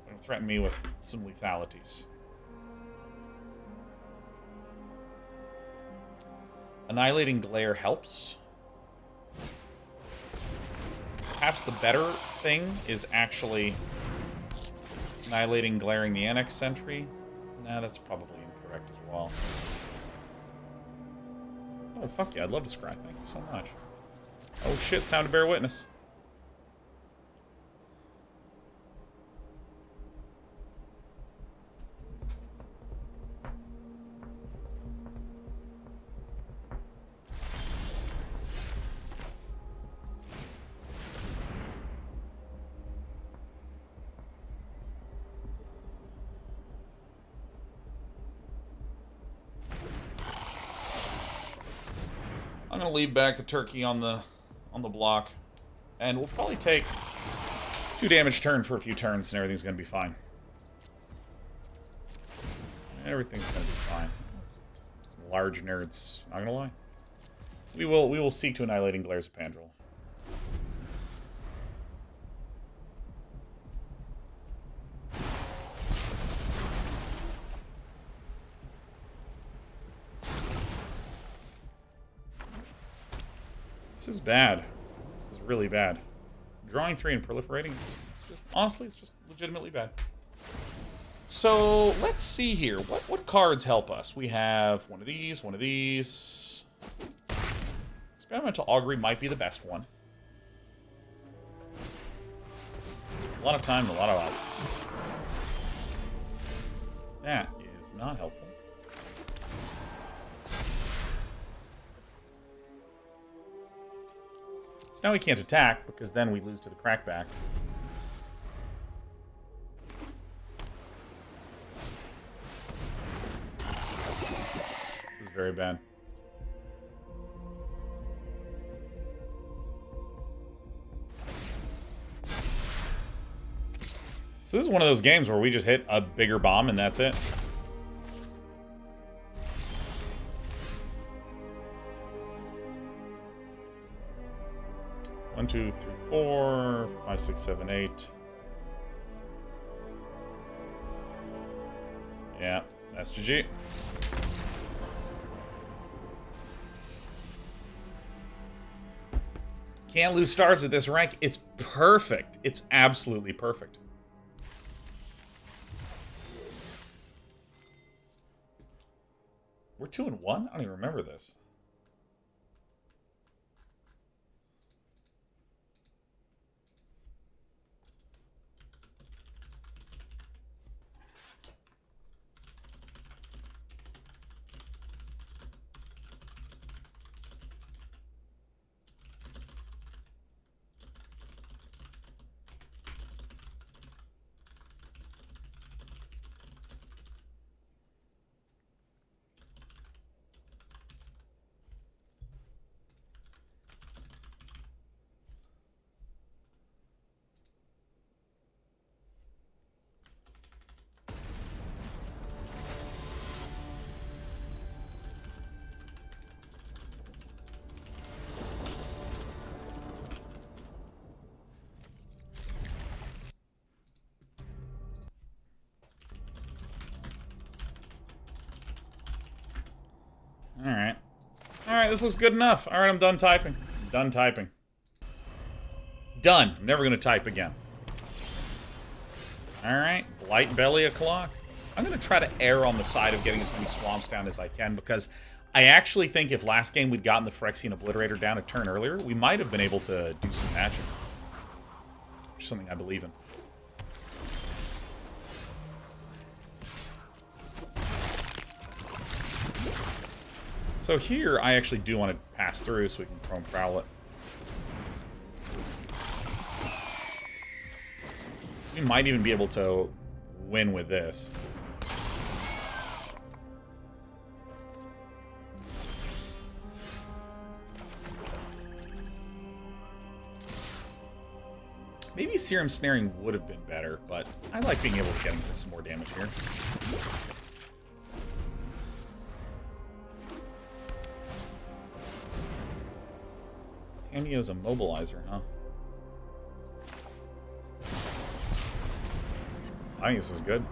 They don't threaten me with some lethalities. Annihilating Glare helps. Perhaps the better thing is actually Annihilating Glaring the Annex Sentry. Nah, that's probably incorrect as well. Oh, fuck yeah, I'd love to scry. Thank you so much. Oh shit, it's time to bear witness. I'm gonna leave back the turkey on the block, and we'll probably take 2 damage turn for a few turns, and everything's gonna be fine. Everything's gonna be fine. Some large nerds, not gonna lie. We will seek to Annihilating Glares of Pandrel. This is bad. This is really bad. Drawing 3 and proliferating, it's just, honestly, it's just legitimately bad. So, let's see here. What cards help us? We have one of these, Experimental Augury might be the best one. A lot of time, a lot of options. That is not helpful. So now we can't attack, because then we lose to the crackback. This is very bad. So this is one of those games where we just hit a bigger bomb and that's it. One, two, three, 4, 5, 6, 7, 8. Yeah, that's GG. Can't lose stars at this rank. It's perfect. It's absolutely perfect. We're 2-1? I don't even remember this. Alright. Alright, this looks good enough. Alright, I'm done typing. I'm done typing. Done. I'm never going to type again. Alright, Blight Belly o'clock. I'm going to try to err on the side of getting as many swamps down as I can, because I actually think if last game we'd gotten the Phyrexia and Obliterator down a turn earlier, we might have been able to do some magic. Which is something I believe in. So here, I actually do want to pass through so we can Chrome Prowl it. We might even be able to win with this. Maybe Serum Snaring would have been better, but I like being able to get him for some more damage here. Tameo's a mobilizer, huh? I think this is good.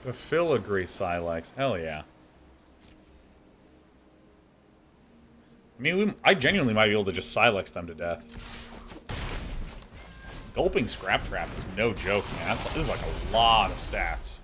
The Filigree Sylex. Hell yeah. I mean, I genuinely might be able to just Sylex them to death. Gulping Scrap Trap is no joke, man. This is like a lot of stats.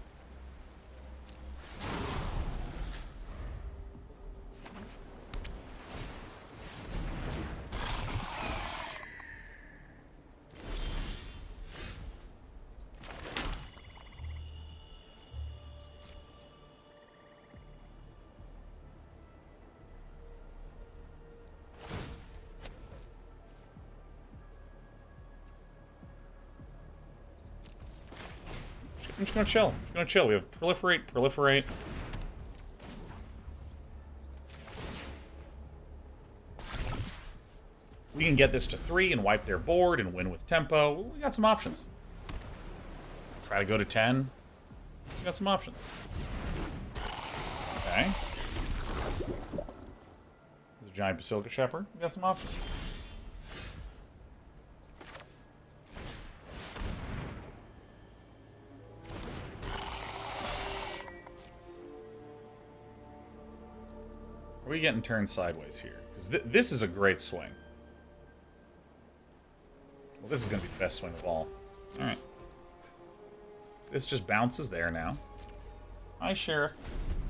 I'm just gonna chill. I'm just gonna chill. We have proliferate, proliferate. We can get this to 3 and wipe their board and win with tempo. We got some options. Try to go to 10. We got some options. Okay. There's a giant Basilica Shepherd. We got some options. Are we getting turned sideways here? Because this is a great swing. Well, this is going to be the best swing of all. Alright. This just bounces there now. Hi, Sheriff.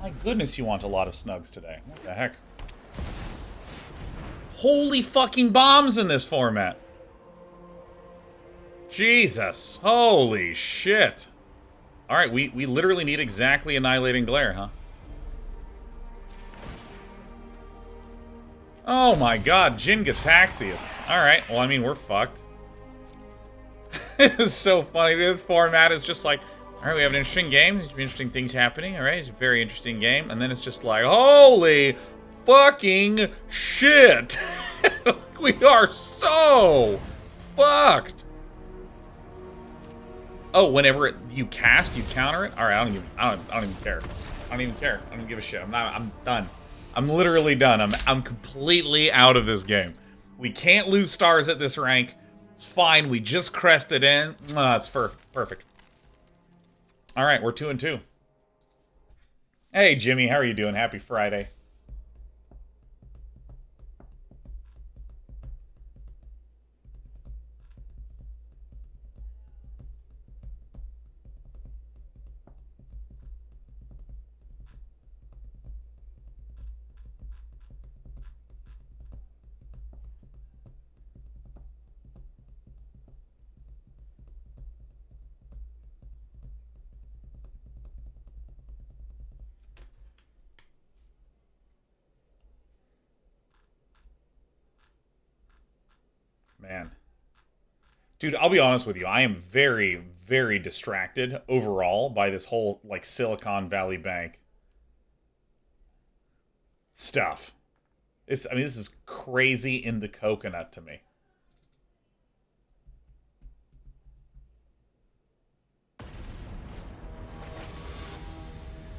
My goodness, you want a lot of snugs today. What the heck? Holy fucking bombs in this format. Jesus. Holy shit. Alright, we literally need exactly Annihilating Glare, huh? Oh my god, Jin Gataxius. Alright, well, I mean, we're fucked. It is so funny. This format is just like, alright, we have an interesting game. There's interesting things happening. Alright, it's a very interesting game. And then it's just like, holy fucking shit. We are so fucked. Oh, whenever you cast, you counter it? Alright, I don't even care. I don't even care. I don't even give a shit. I'm done. I'm literally done. I'm completely out of this game. We can't lose stars at this rank. It's fine. We just crested in. It's perfect. All right, we're 2-2. Hey, Jimmy, how are you doing? Happy Friday. Man. Dude, I'll be honest with you. I am very, very distracted overall by this whole, like, Silicon Valley Bank stuff. I mean, this is crazy in the coconut to me.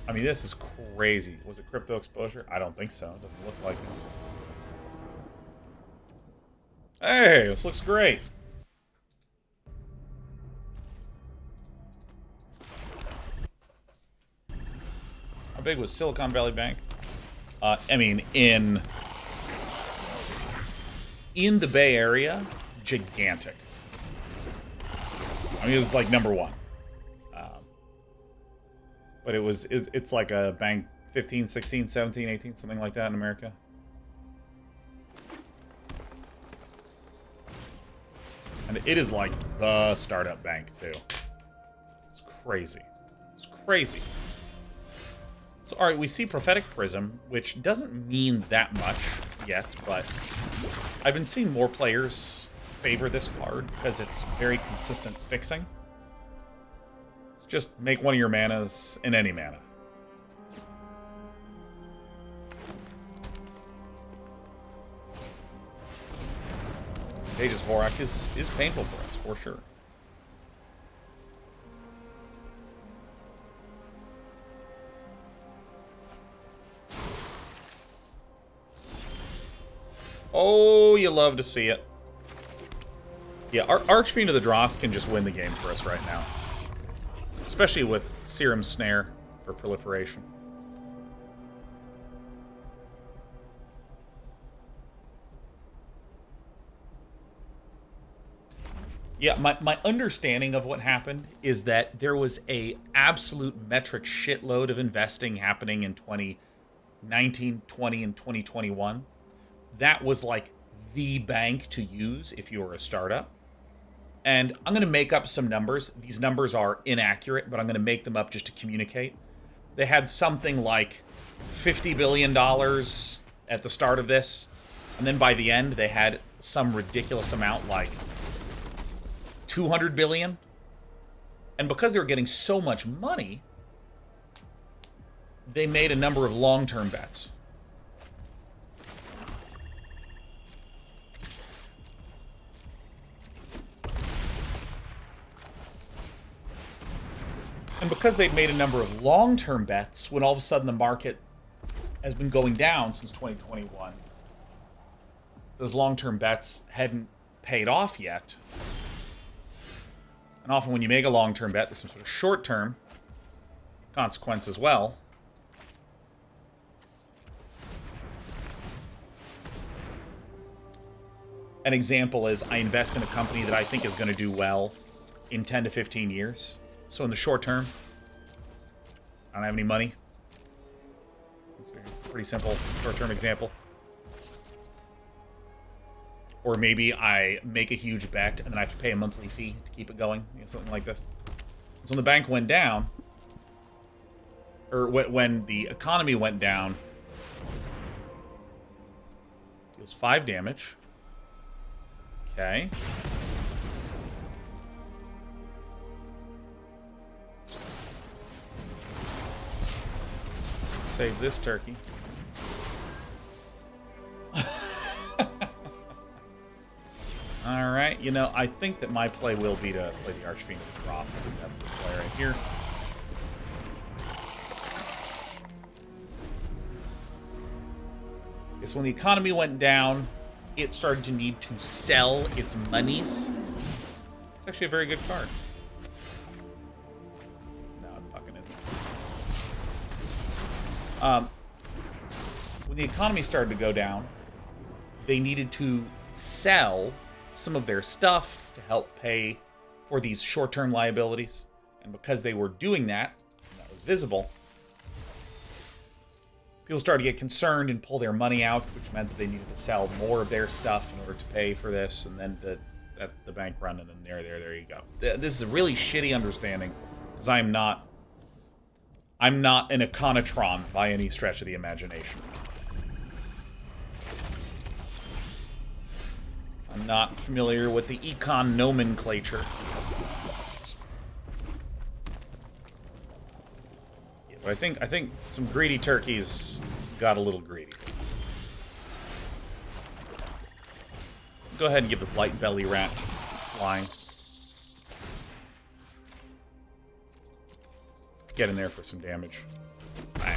I mean, this is crazy. Was it crypto exposure? I don't think so. It doesn't look like it. Hey, this looks great. How big was Silicon Valley Bank? I mean, in the Bay Area, gigantic. I mean, it was like #1. But it's like a bank 15, 16, 17, 18, something like that in America. And it is like the startup bank, too. It's crazy. It's crazy. So, alright, we see Prophetic Prism, which doesn't mean that much yet, but I've been seeing more players favor this card because it's very consistent fixing. It's just make one of your manas in any mana. Aegis Vorak is painful for us, for sure. Oh, you love to see it. Yeah, Archfiend of the Dross can just win the game for us right now. Especially with Serum Snare for proliferation. Yeah, my understanding of what happened is that there was a absolute metric shitload of investing happening in 2019, 20, and 2021. That was like the bank to use if you were a startup. And I'm going to make up some numbers. These numbers are inaccurate, but I'm going to make them up just to communicate. They had something like $50 billion at the start of this. And then by the end, they had some ridiculous amount like 200 billion. And because they were getting so much money, they made a number of long-term bets. And because they'd made a number of long-term bets, when all of a sudden the market has been going down since 2021, those long-term bets hadn't paid off yet. And often when you make a long-term bet, there's some sort of short-term consequence as well. an example is I invest in a company that I think is going to do well in 10 to 15 years. So in the short term, I don't have any money. It's a pretty simple short-term example. Or maybe I make a huge bet and then I have to pay a monthly fee to keep it going. You know, something like this. So when the bank went down, or when the economy went down, deals 5 damage. Okay. Save this turkey. Alright, you know, I think that my play will be to play the Archfiend of the Cross. I think that's the play right here. Okay, so when the economy went down, it started to need to sell its monies. It's actually a very good card. No, it fucking isn't. When the economy started to go down, they needed to sell some of their stuff to help pay for these short-term liabilities. And because they were doing that, and that was visible, people started to get concerned and pull their money out, which meant that they needed to sell more of their stuff in order to pay for this, and then the bank run, and then there you go. This is a really shitty understanding, because I'm not an econotron by any stretch of the imagination. I'm not familiar with the econ nomenclature. Yeah, but I think some greedy turkeys got a little greedy. Go ahead and give the Blight Belly Rat flying. Get in there for some damage. Bang.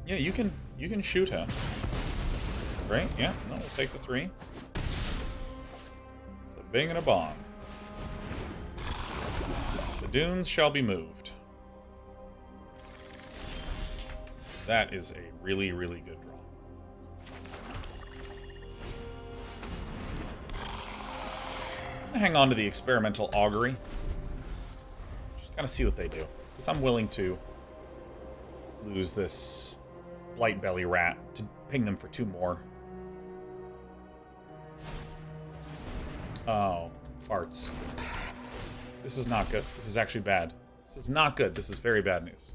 Yeah, you can shoot her. Right? Yeah, no, we'll take the 3. It's a bing and a bong. The dunes shall be moved. That is a really, really good draw. I'm gonna hang on to the experimental augury. Just kind of see what they do. Because I'm willing to lose this Blight Belly Rat to ping them for 2 more. Oh, farts. This is not good. This is actually bad. This is not good. This is very bad news.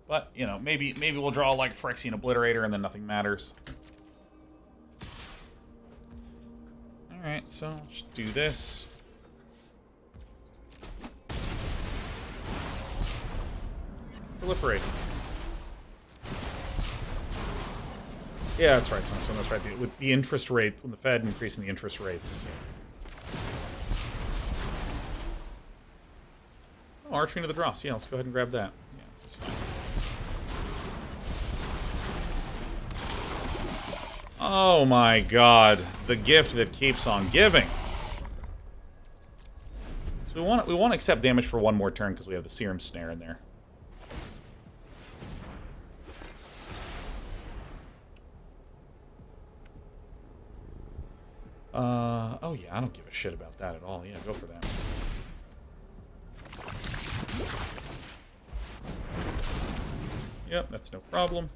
But, you know, maybe we'll draw like Phyrexia and Obliterator and then nothing matters. Alright, so let's do this. Proliferate. Yeah, that's right, son. That's right. With the interest rate, when the Fed increasing the interest rates. Oh, Archfiend of the Dross. Yeah, let's go ahead and grab that. Yeah, that's fine. Oh my god, the gift that keeps on giving. So we want to accept damage for 1 more turn because we have the Serum Snare in there. Oh yeah, I don't give a shit about that at all. Yeah, go for that. Yep, that's no problem.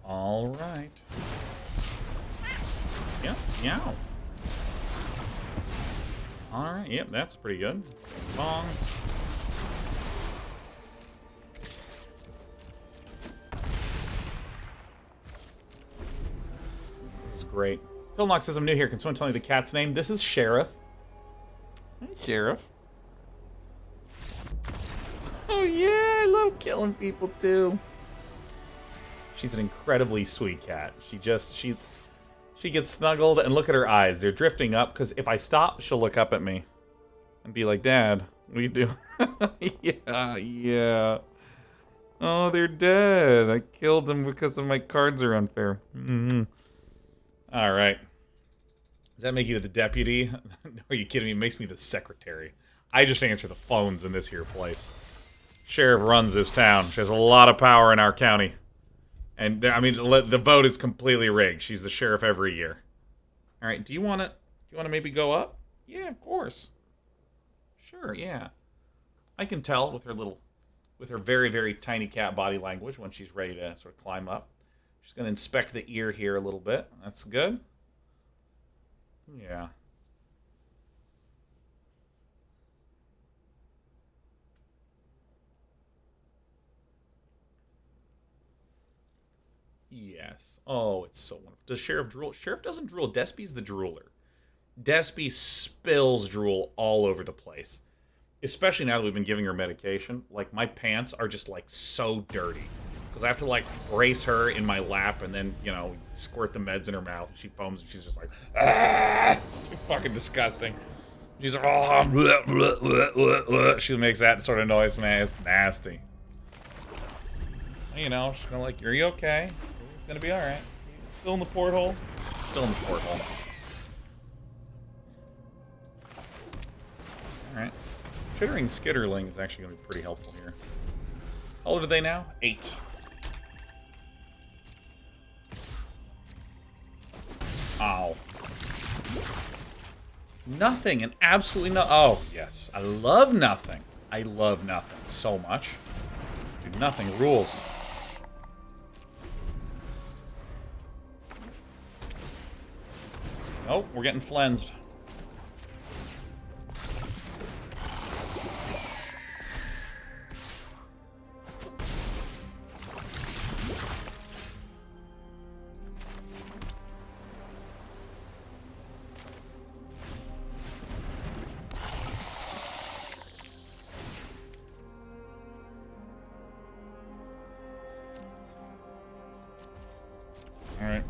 All right. Yep, meow. All right, yep, that's pretty good. Bong. Great. Philnox says, I'm new here. Can someone tell me the cat's name? This is Sheriff. Hey, Sheriff. Oh, yeah. I love killing people, too. She's an incredibly sweet cat. She gets snuggled, and look at her eyes. They're drifting up, because if I stop, she'll look up at me and be like, Dad, what are you doing? Yeah. Oh, they're dead. I killed them because of my cards are unfair. Mm-hmm. All right. Does that make you the deputy? No, are you kidding me? It makes me the secretary. I just answer the phones in this here place. Sheriff runs this town. She has a lot of power in our county. And, I mean, the vote is completely rigged. She's the sheriff every year. All right, do you want to maybe go up? Yeah, of course. Sure, yeah. I can tell with her very, very tiny cat body language when she's ready to sort of climb up. She's going to inspect the ear here a little bit. That's good. Yeah. Yes. Oh, it's so wonderful. Does Sheriff drool? Sheriff doesn't drool. Despy's the drooler. Despy spills drool all over the place. Especially now that we've been giving her medication. Like, my pants are just, like, so dirty. Because I have to, like, brace her in my lap and then, you know, squirt the meds in her mouth. And she foams and she's just like, ah! It's fucking disgusting. She's like, oh, bleh, bleh, bleh, bleh, bleh. She makes that sort of noise, man. It's nasty. You know, she's gonna like, are you okay? It's gonna be alright. Still in the porthole? Still in the porthole. Alright. Chittering Skitterling is actually gonna be pretty helpful here. How old are they now? 8. Ow. Nothing and absolutely no. Oh, yes. I love nothing. I love nothing so much. Dude, nothing rules. Nope, we're getting flensed. Alright.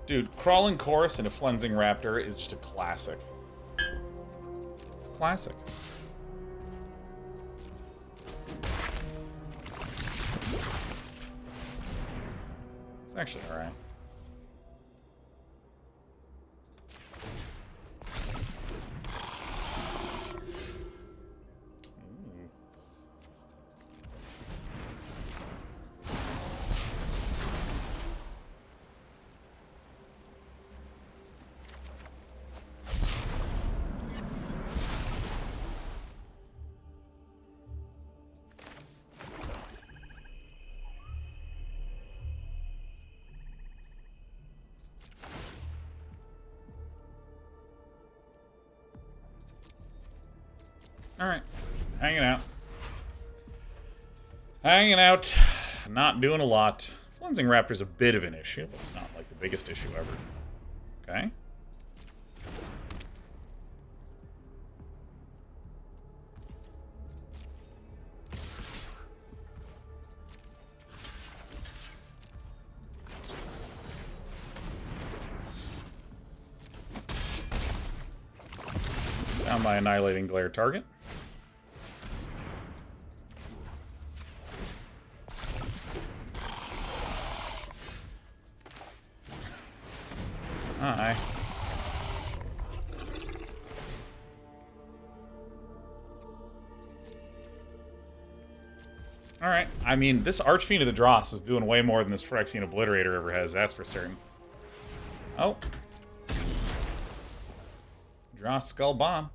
Dude, Crawling Chorus into Flensing Raptor is just a classic. It's a classic. It's actually alright. Alright. Hanging out. Hanging out. Not doing a lot. Flensing Raptor's a bit of an issue, but it's not like the biggest issue ever. Okay. Down by Annihilating Glare target. Hi. Alright, I mean, this Archfiend of the Dross is doing way more than this Phyrexian Obliterator ever has, that's for certain. Oh. Dross Skull Bomb.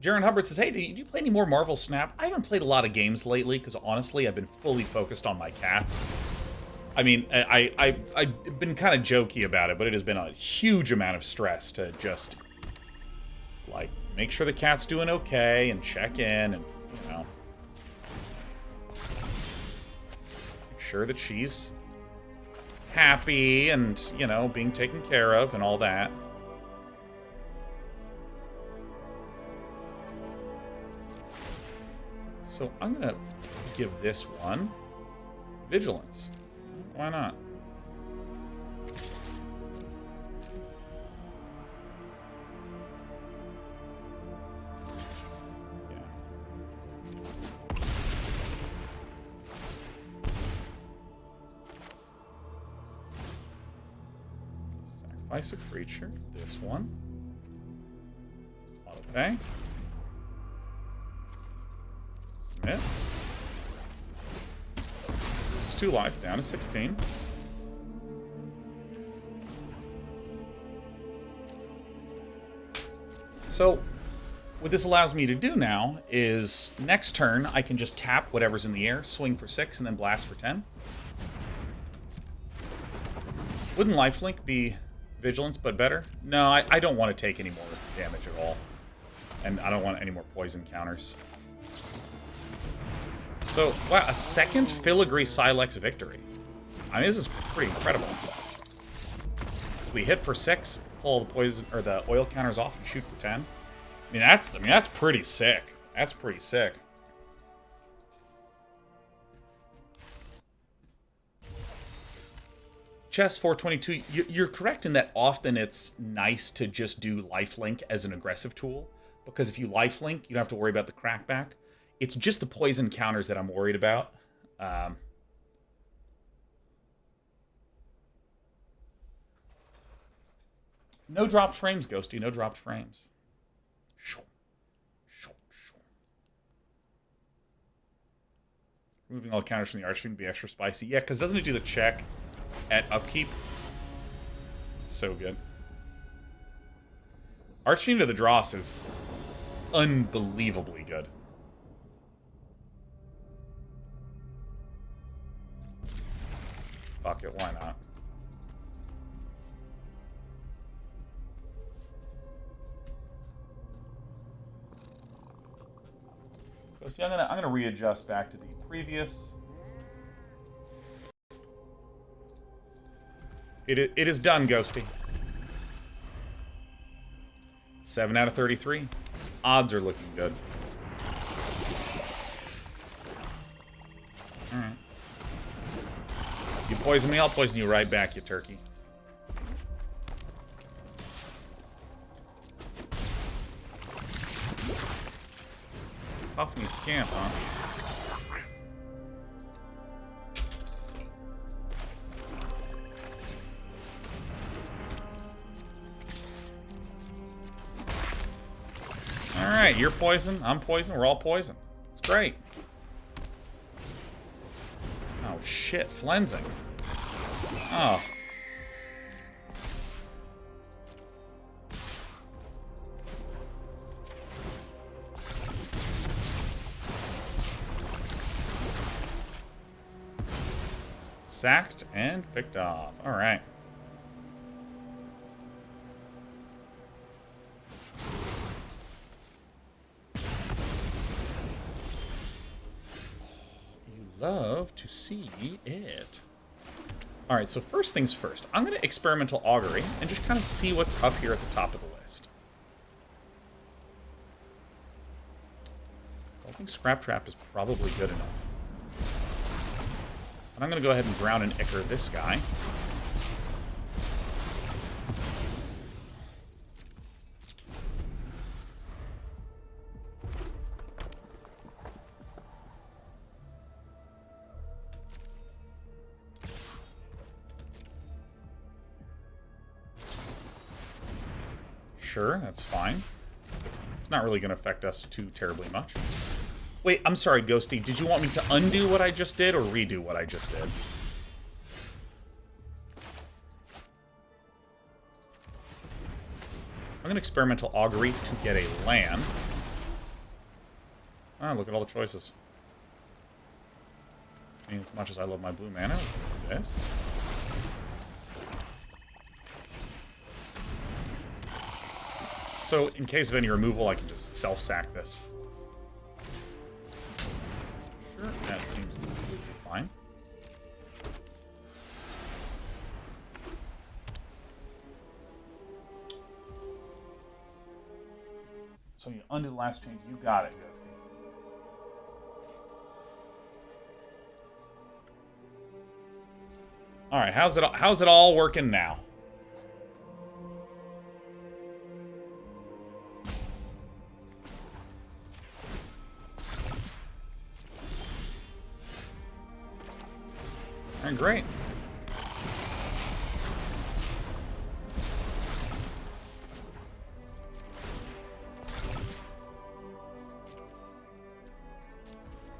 Jaron Hubbard says, hey, do you play any more Marvel Snap? I haven't played a lot of games lately, because honestly, I've been fully focused on my cats. I mean, I've been kind of jokey about it, but it has been a huge amount of stress to just, like, make sure the cat's doing okay and check in and, you know, make sure that she's happy and, you know, being taken care of and all that. So I'm going to give this one Vigilance. Why not? Yeah. Sacrifice a creature. This one. Auto pay. Submit. This is 2 life, down to 16. So, what this allows me to do now is, next turn, I can just tap whatever's in the air, swing for 6, and then blast for 10. Wouldn't lifelink be vigilance, but better? No, I don't want to take any more damage at all. And I don't want any more poison counters. So, wow, a second filigree Sylex victory. I mean, this is pretty incredible. We hit for 6, pull the poison or the oil counters off, and shoot for 10. I mean, that's pretty sick. That's pretty sick. Chess 422, you're correct in that often it's nice to just do lifelink as an aggressive tool, because if you lifelink, you don't have to worry about the crackback. It's just the poison counters that I'm worried about. No dropped frames, Ghosty. No dropped frames. Removing all counters from the Archfiend would be extra spicy. Yeah, because doesn't it do the check at upkeep? It's so good. Archfiend of the Dross is unbelievably good. Fuck it, why not? So I'm gonna readjust back to the previous. It is done, Ghosty. 7 out of 33. Odds are looking good. All right. You poison me, I'll poison you right back, you turkey. Off me scamp, huh? Alright, you're poison, I'm poison, we're all poison. It's great. Oh shit, flensing. Oh. Sacked and picked off. Alright. You love to see it. Alright, so first things first. I'm going to experimental augury and just kind of see what's up here at the top of the list. I think Scrap Trap is probably good enough. And I'm going to go ahead and drown and Ichor this guy. Sure, that's fine. It's not really going to affect us too terribly much. Wait, I'm sorry, Ghosty. Did you want me to undo what I just did or redo what I just did? I'm going to experimental augury to get a land. Ah, look at all the choices. I mean, as much as I love my blue mana, this. So, in case of any removal, I can just self-sack this. Sure, that seems completely fine. So you undo the last change. You got it, Ghosty. All right, how's it all working now? All right, great.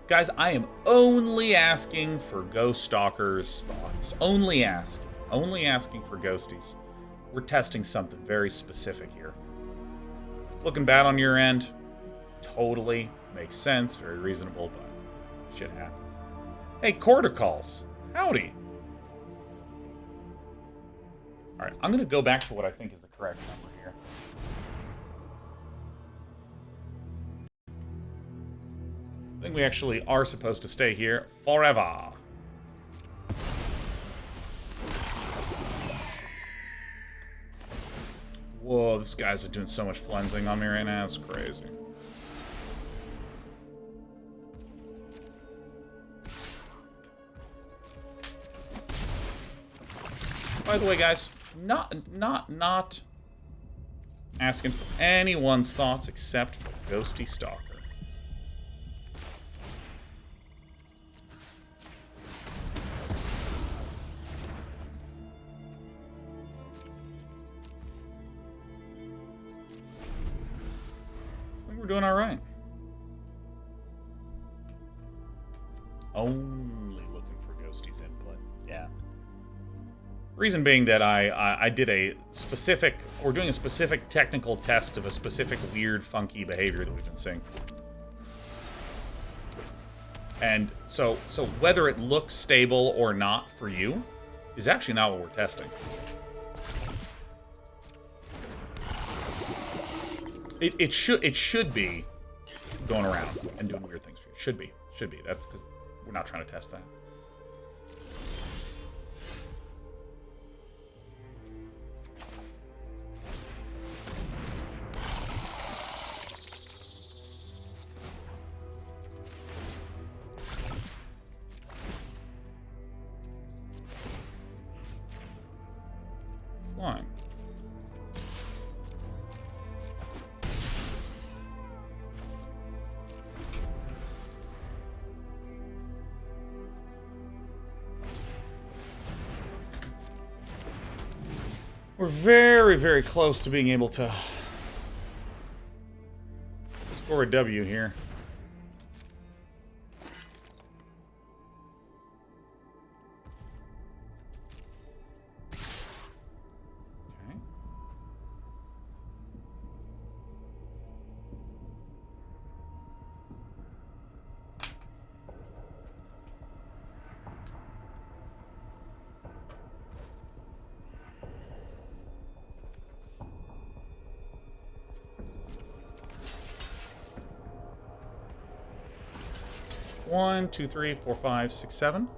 Guys, I am only asking for Ghost Stalker's thoughts. Only asking. Only asking for ghosties. We're testing something very specific here. It's looking bad on your end. Totally makes sense. Very reasonable, but shit happens. Hey, Quarter Calls. Howdy. All right, I'm going to go back to what I think is the correct number here. I think we actually are supposed to stay here forever. Whoa, this guy's doing so much flensing on me right now. It's crazy. By the way, guys, not asking for anyone's thoughts except for Ghosty Stalker. I think we're doing all right. Only looking for Ghosty's input. Yeah. Reason being that I did a specific, we're doing a specific technical test of a specific weird, funky behavior that we've been seeing. And so whether it looks stable or not for you is actually not what we're testing. It should be going around and doing weird things for you. Should be. That's because we're not trying to test that. Flying. We're very, very close to being able to score a W here. Okay. One, two, three, four, five, six, seven.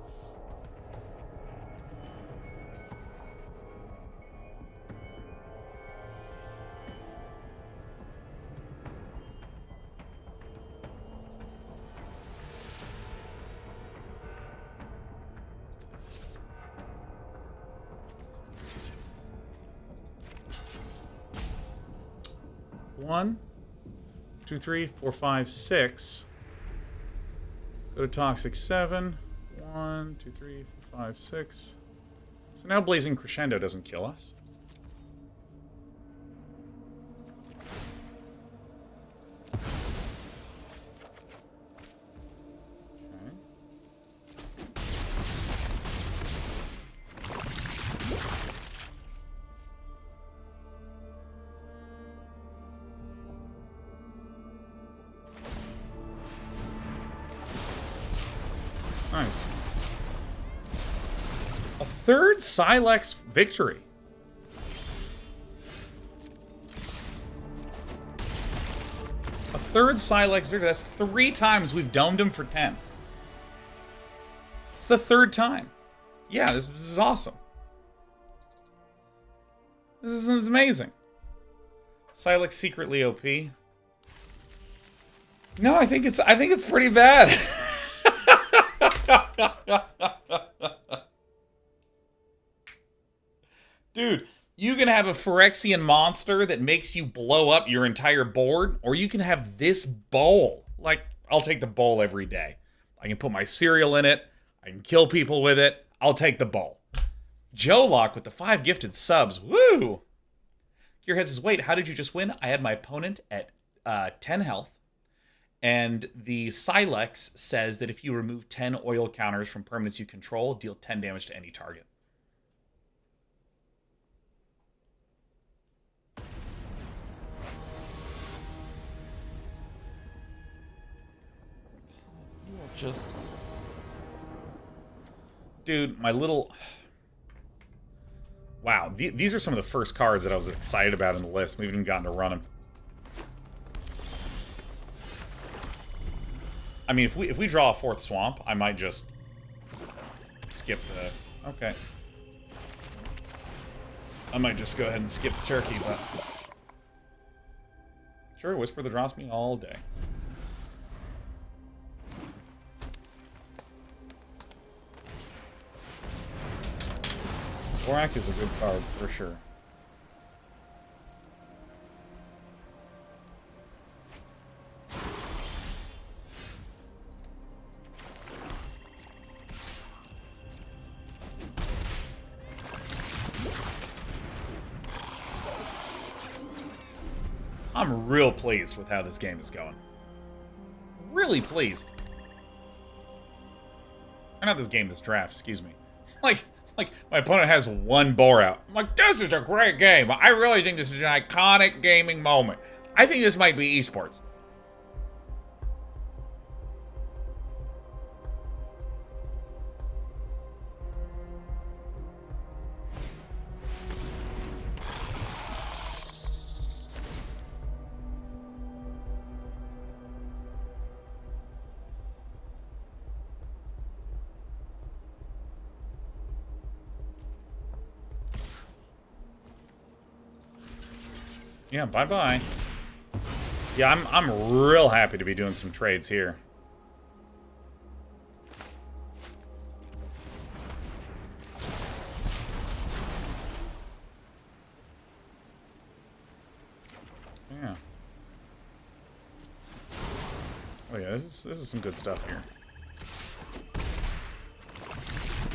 One, two, three, four, five, six. Go to Toxic 7. 1, 2, 3, 4, 5, 6. So now Blazing Crescendo doesn't kill us. Nice. A third Sylex victory. A third Sylex victory. That's 3 times we've domed him for 10. It's the 3rd time. Yeah, this is awesome. This is amazing. Sylex secretly OP. No, I think it's pretty bad. Dude, you can have a Phyrexian monster that makes you blow up your entire board, or you can have this bowl. Like, I'll take the bowl every day. I can put my cereal in it. I can kill people with it. I'll take the bowl. Joe Lock with the 5 gifted subs. Woo! Gearhead says, wait, how did you just win? I had my opponent at 10 health, And the Sylex says that if you remove 10 oil counters from permanents you control, deal 10 damage to any target. Just... Dude, my little... Wow, these are some of the first cards that I was excited about in the list. We haven't even gotten to run them. I mean, if we draw a fourth swamp, I might just skip the... Okay. I might just go ahead and skip the turkey, but... Sure, Whisper the draws me all day. Borak is a good card, for sure. I'm real pleased with how this game is going. Really pleased. Or not this game, this draft, excuse me. Like, my opponent has one bore out. I'm like, this is a great game. I really think this is an iconic gaming moment. I think this might be esports. Yeah, bye-bye. Yeah, I'm real happy to be doing some trades here. Yeah. Oh yeah, this is some good stuff here.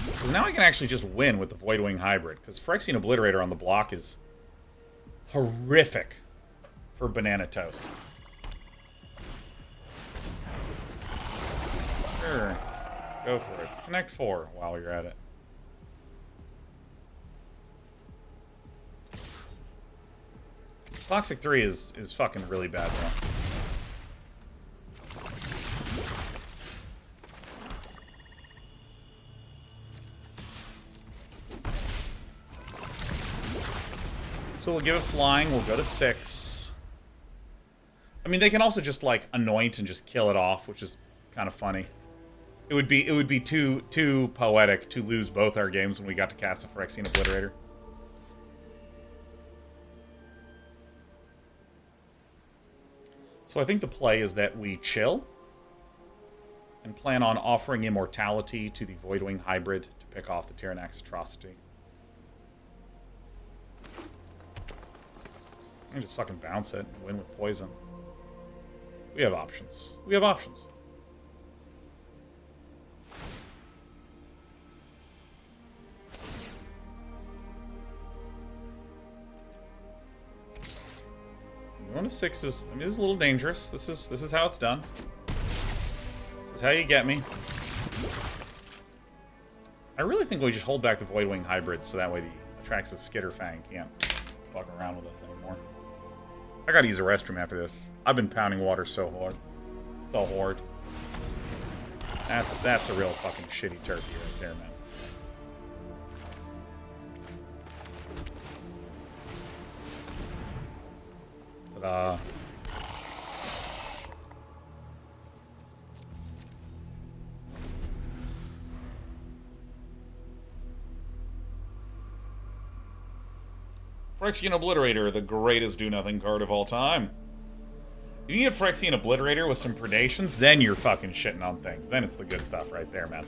Because now I can actually just win with the Voidwing Hybrid. Because Phyrexian Obliterator on the block is horrific for Banana Toast. Sure. Go for it. Connect 4 while you're at it. Toxic 3 is fucking really bad, though. So we'll give it flying, we'll go to 6. I mean, they can also just, like, anoint and just kill it off, which is kind of funny. It would be too poetic to lose both our games when we got to cast a Phyrexian Obliterator. So I think the play is that we chill and plan on offering immortality to the Voidwing Hybrid to pick off the Tyranax Atrocity. I can just fucking bounce it and win with poison. We have options. We have options. Going to 6 is, I mean, this is a little dangerous. This is how it's done. This is how you get me. I really think we just hold back the Voidwing Hybrid so that way the Atrax's Skitterfang can't fuck around with us anymore. I gotta use a restroom after this. I've been pounding water so hard. So hard. That's a real fucking shitty turkey right there, man. Ta-da. Phyrexian Obliterator, the greatest do-nothing card of all time. If you get Phyrexian Obliterator with some predations, then you're fucking shitting on things. Then it's the good stuff right there, man.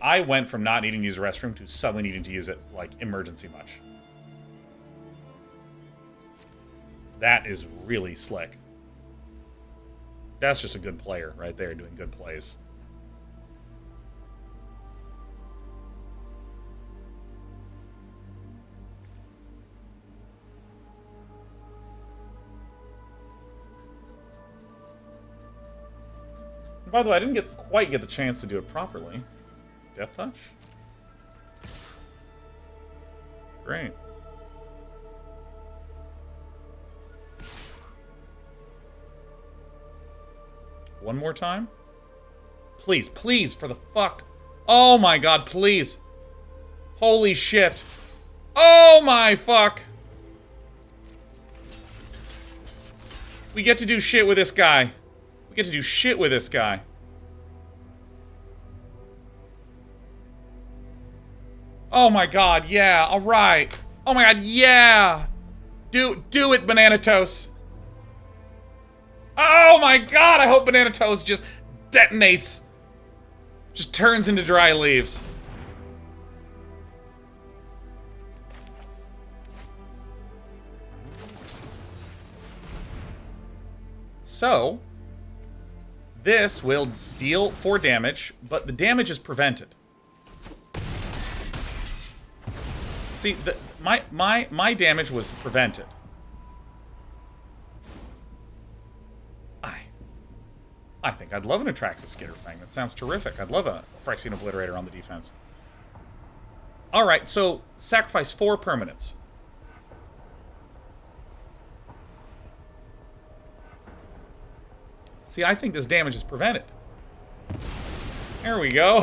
I went from not needing to use a restroom to suddenly needing to use it, like, emergency much. That is really slick. That's just a good player right there doing good plays. And by the way, I didn't quite get the chance to do it properly. Death Touch? Great. One more time? Please, please, for the fuck. Oh my god, please. Holy shit. Oh my fuck. We get to do shit with this guy. We get to do shit with this guy. Oh my god, yeah, alright. Oh my god, yeah. Do it, Banana Toast. Oh my god, I hope Banana Toast just detonates. Just turns into dry leaves. So, this will deal 4 damage, but the damage is prevented. See, my damage was prevented. I think I'd love an Atraxis Skitterfang. That sounds terrific. I'd love a Phyrexian Obliterator on the defense. Alright, so sacrifice 4 permanents. See, I think this damage is prevented. There we go.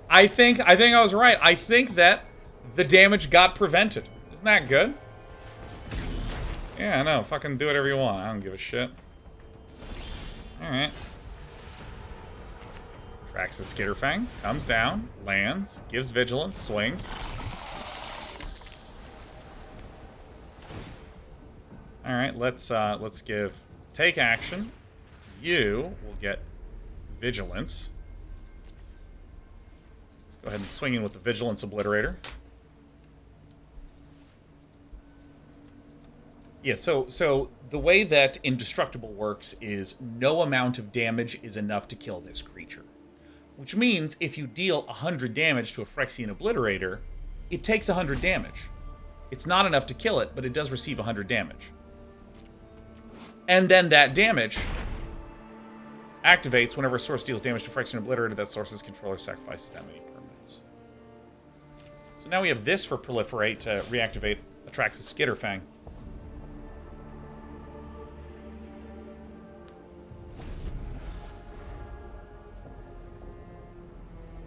I think I was right. I think that the damage got prevented. Isn't that good? Yeah, I know. Fucking do whatever you want. I don't give a shit. Alright. Atraxis Skitterfang comes down, lands, gives vigilance, swings. Alright, let's take action. You will get vigilance. Let's go ahead and swing in with the Vigilance Obliterator. Yeah, so the way that Indestructible works is no amount of damage is enough to kill this creature. Which means if you deal 100 damage to a Phyrexian Obliterator, it takes 100 damage. It's not enough to kill it, but it does receive 100 damage. And then that damage activates whenever a source deals damage to Phyrexian Obliterator, that source's controller sacrifices that many permanents. So now we have this for Proliferate to reactivate Atraxis Skitterfang.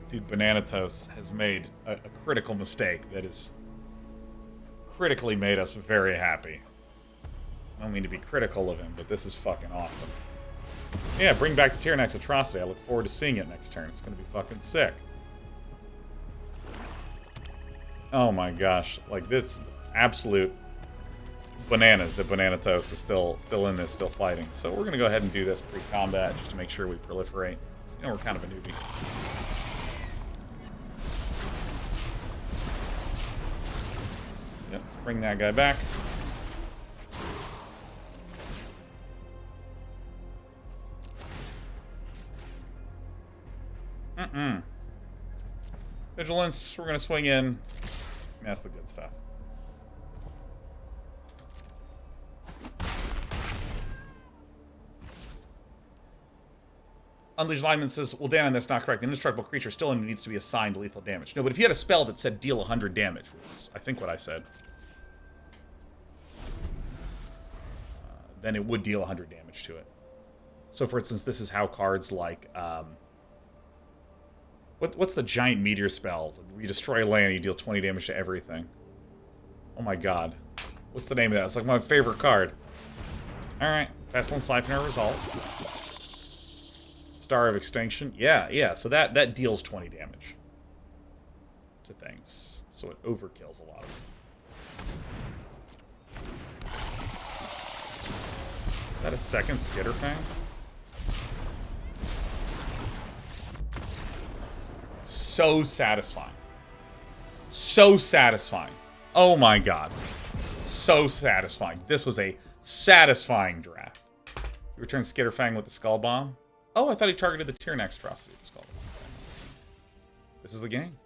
Dude, Banana Toast has made a critical mistake that has critically made us very happy. I don't mean to be critical of him, but this is fucking awesome. Yeah, bring back the Tyranix Atrocity. I look forward to seeing it next turn. It's gonna be fucking sick. Oh my gosh. Like, this absolute bananas that Banana Toast is still in this, still fighting. So we're gonna go ahead and do this pre-combat just to make sure we proliferate. You know, we're kind of a newbie. Yep, let's bring that guy back. Vigilance, we're gonna swing in. That's the good stuff. Unleashed Lineman says, well, Dan, that's not correct. An indestructible creature still needs to be assigned lethal damage. No, but if you had a spell that said deal 100 damage, which is, I think, what I said, then it would deal 100 damage to it. So, for instance, this is how cards like... What's the giant meteor spell? You destroy a land, you deal 20 damage to everything. Oh my god. What's the name of that? It's like my favorite card. Alright. Pestilence Siphoner results. Star of Extinction. Yeah. So that deals 20 damage to things. So it overkills a lot of them. Is that a second Skitterfang? So satisfying. So satisfying. Oh my god. So satisfying. This was a Satisfying draft. He returns Skitterfang with the Skull Bomb. Oh, I thought he targeted the Tyranix Atrocity with the Skull Bomb. This is the game.